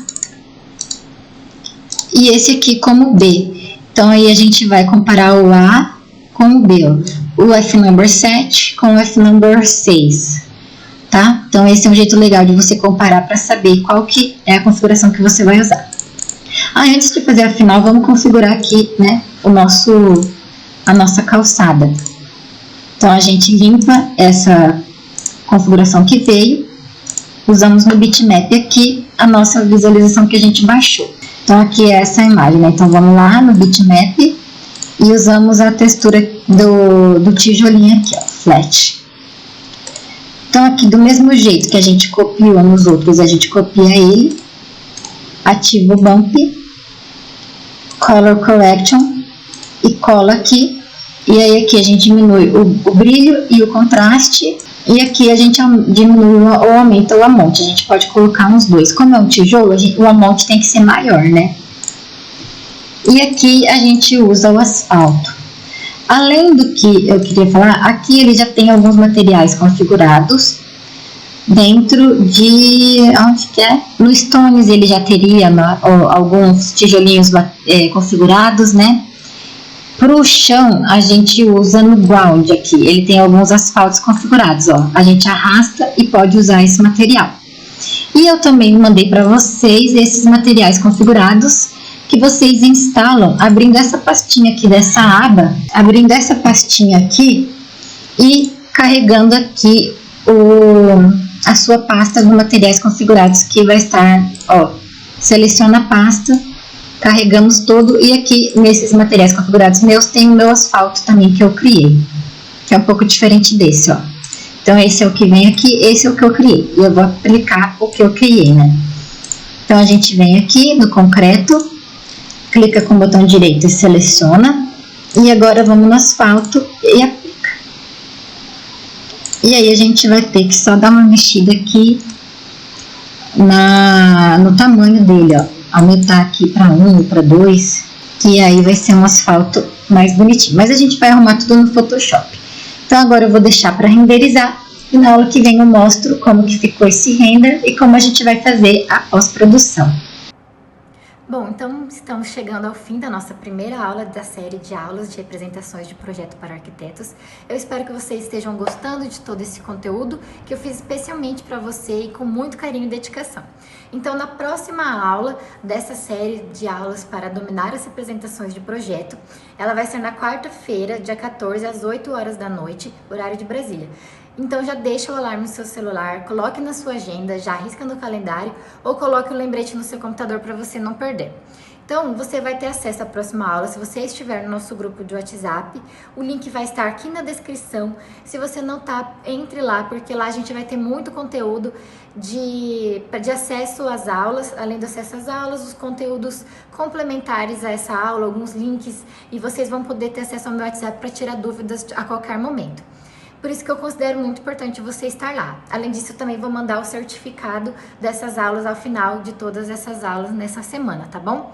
e esse aqui como B. Então, aí a gente vai comparar o A com o B, ó. O F-Number 7 com o F-Number 6. Tá? Então, esse é um jeito legal de você comparar para saber qual que é a configuração que você vai usar. Antes de fazer a final, vamos configurar aqui, né, a nossa calçada. Então, a gente limpa essa configuração que veio, usamos no bitmap aqui a nossa visualização que a gente baixou. Então, aqui é essa imagem, né? Então, vamos lá no bitmap e usamos a textura do tijolinho aqui, ó, flat. Então, aqui do mesmo jeito que a gente copiou nos outros, a gente copia ele, ativa o Bump, Color Correction e cola aqui. E aí aqui a gente diminui o brilho e o contraste. E aqui a gente diminui ou aumenta o amount. A gente pode colocar uns dois. Como é um tijolo, o amount tem que ser maior, né? E aqui a gente usa o asfalto. Além do que eu queria falar, aqui ele já tem alguns materiais configurados. Dentro de, onde que é? No Stones ele já teria alguns tijolinhos configurados, né? Para o chão a gente usa no ground aqui, ele tem alguns asfaltos configurados, ó. A gente arrasta e pode usar esse material. E eu também mandei para vocês esses materiais configurados que vocês instalam abrindo essa pastinha aqui dessa aba, abrindo essa pastinha aqui e carregando aqui a sua pasta de materiais configurados que vai estar, ó, seleciona a pasta, carregamos todo e aqui nesses materiais configurados meus tem o meu asfalto também que eu criei, que é um pouco diferente desse, ó. Então esse é o que vem aqui, esse é o que eu criei e eu vou aplicar o que eu criei, né? Então a gente vem aqui no concreto, clica com o botão direito e seleciona e agora vamos no asfalto e aplica. E aí a gente vai ter que só dar uma mexida aqui no tamanho dele, ó. Aumentar aqui para 1, para 2, que aí vai ser um asfalto mais bonitinho. Mas a gente vai arrumar tudo no Photoshop. Então agora eu vou deixar para renderizar e na aula que vem eu mostro como que ficou esse render e como a gente vai fazer a pós-produção. Bom, então estamos chegando ao fim da nossa primeira aula da série de aulas de representações de projeto para arquitetos. Eu espero que vocês estejam gostando de todo esse conteúdo que eu fiz especialmente para você e com muito carinho e dedicação. Então, na próxima aula dessa série de aulas para dominar as representações de projeto, ela vai ser na quarta-feira, dia 14, às 8 horas da noite, horário de Brasília. Então já deixa o alarme no seu celular, coloque na sua agenda, já arrisca no calendário ou coloque o lembrete no seu computador para você não perder. Então, você vai ter acesso à próxima aula se você estiver no nosso grupo de WhatsApp. O link vai estar aqui na descrição. Se você não tá, entre lá, porque lá a gente vai ter muito conteúdo de acesso às aulas, além do acesso às aulas, os conteúdos complementares a essa aula, alguns links, e vocês vão poder ter acesso ao meu WhatsApp para tirar dúvidas a qualquer momento. Por isso que eu considero muito importante você estar lá. Além disso, eu também vou mandar o certificado dessas aulas ao final de todas essas aulas nessa semana, tá bom?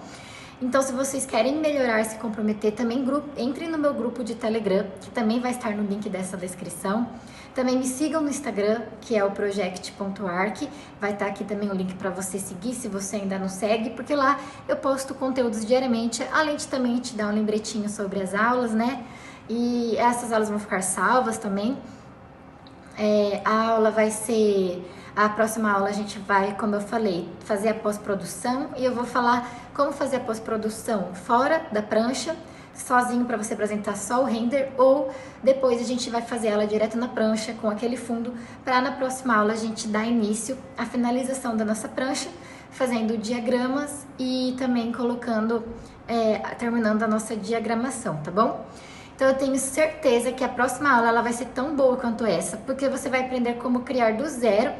Então, se vocês querem melhorar, se comprometer, também entrem no meu grupo de Telegram, que também vai estar no link dessa descrição. Também me sigam no Instagram, que é o project.arc. Vai estar aqui também o link para você seguir, se você ainda não segue, porque lá eu posto conteúdos diariamente, além de também te dar um lembretinho sobre as aulas, né? E essas aulas vão ficar salvas também. A aula vai ser... A próxima aula a gente vai, como eu falei, fazer a pós-produção, e eu vou falar como fazer a pós-produção fora da prancha, sozinho, para você apresentar só o render, ou depois a gente vai fazer ela direto na prancha com aquele fundo, para na próxima aula a gente dar início à finalização da nossa prancha, fazendo diagramas e também colocando, terminando a nossa diagramação, tá bom? Então eu tenho certeza que a próxima aula ela vai ser tão boa quanto essa, porque você vai aprender como criar do zero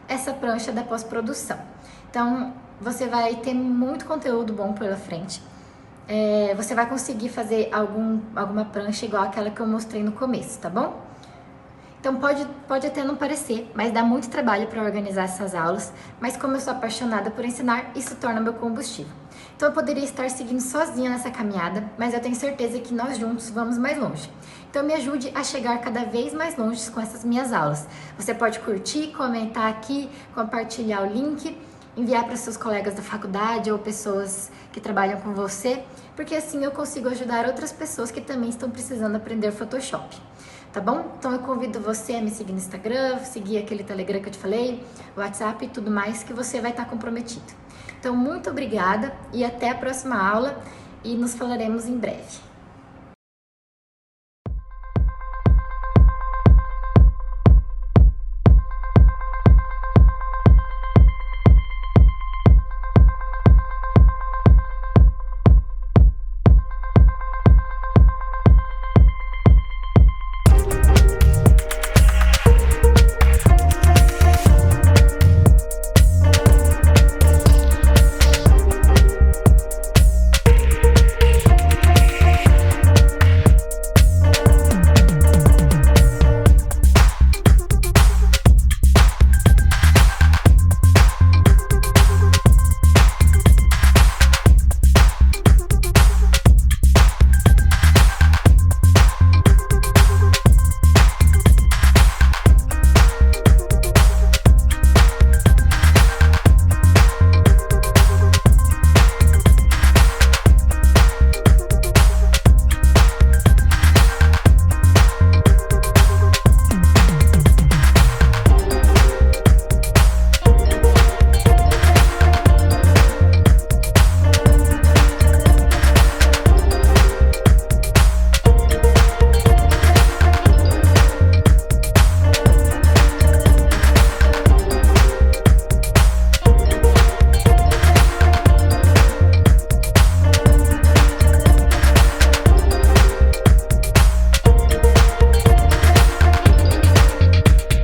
essa prancha da pós-produção. Então você vai ter muito conteúdo bom pela frente. Você vai conseguir fazer alguma prancha igual aquela que eu mostrei no começo, tá bom? Então pode até não parecer, mas dá muito trabalho para organizar essas aulas, mas como eu sou apaixonada por ensinar, isso torna meu combustível. Então eu poderia estar seguindo sozinha nessa caminhada, mas eu tenho certeza que nós juntos vamos mais longe. Então me ajude a chegar cada vez mais longe com essas minhas aulas. Você pode curtir, comentar aqui, compartilhar o link, enviar para seus colegas da faculdade ou pessoas que trabalham com você, porque assim eu consigo ajudar outras pessoas que também estão precisando aprender Photoshop. Tá bom? Então eu convido você a me seguir no Instagram, seguir aquele Telegram que eu te falei, WhatsApp e tudo mais, que você vai estar comprometido. Então muito obrigada e até a próxima aula, e nos falaremos em breve.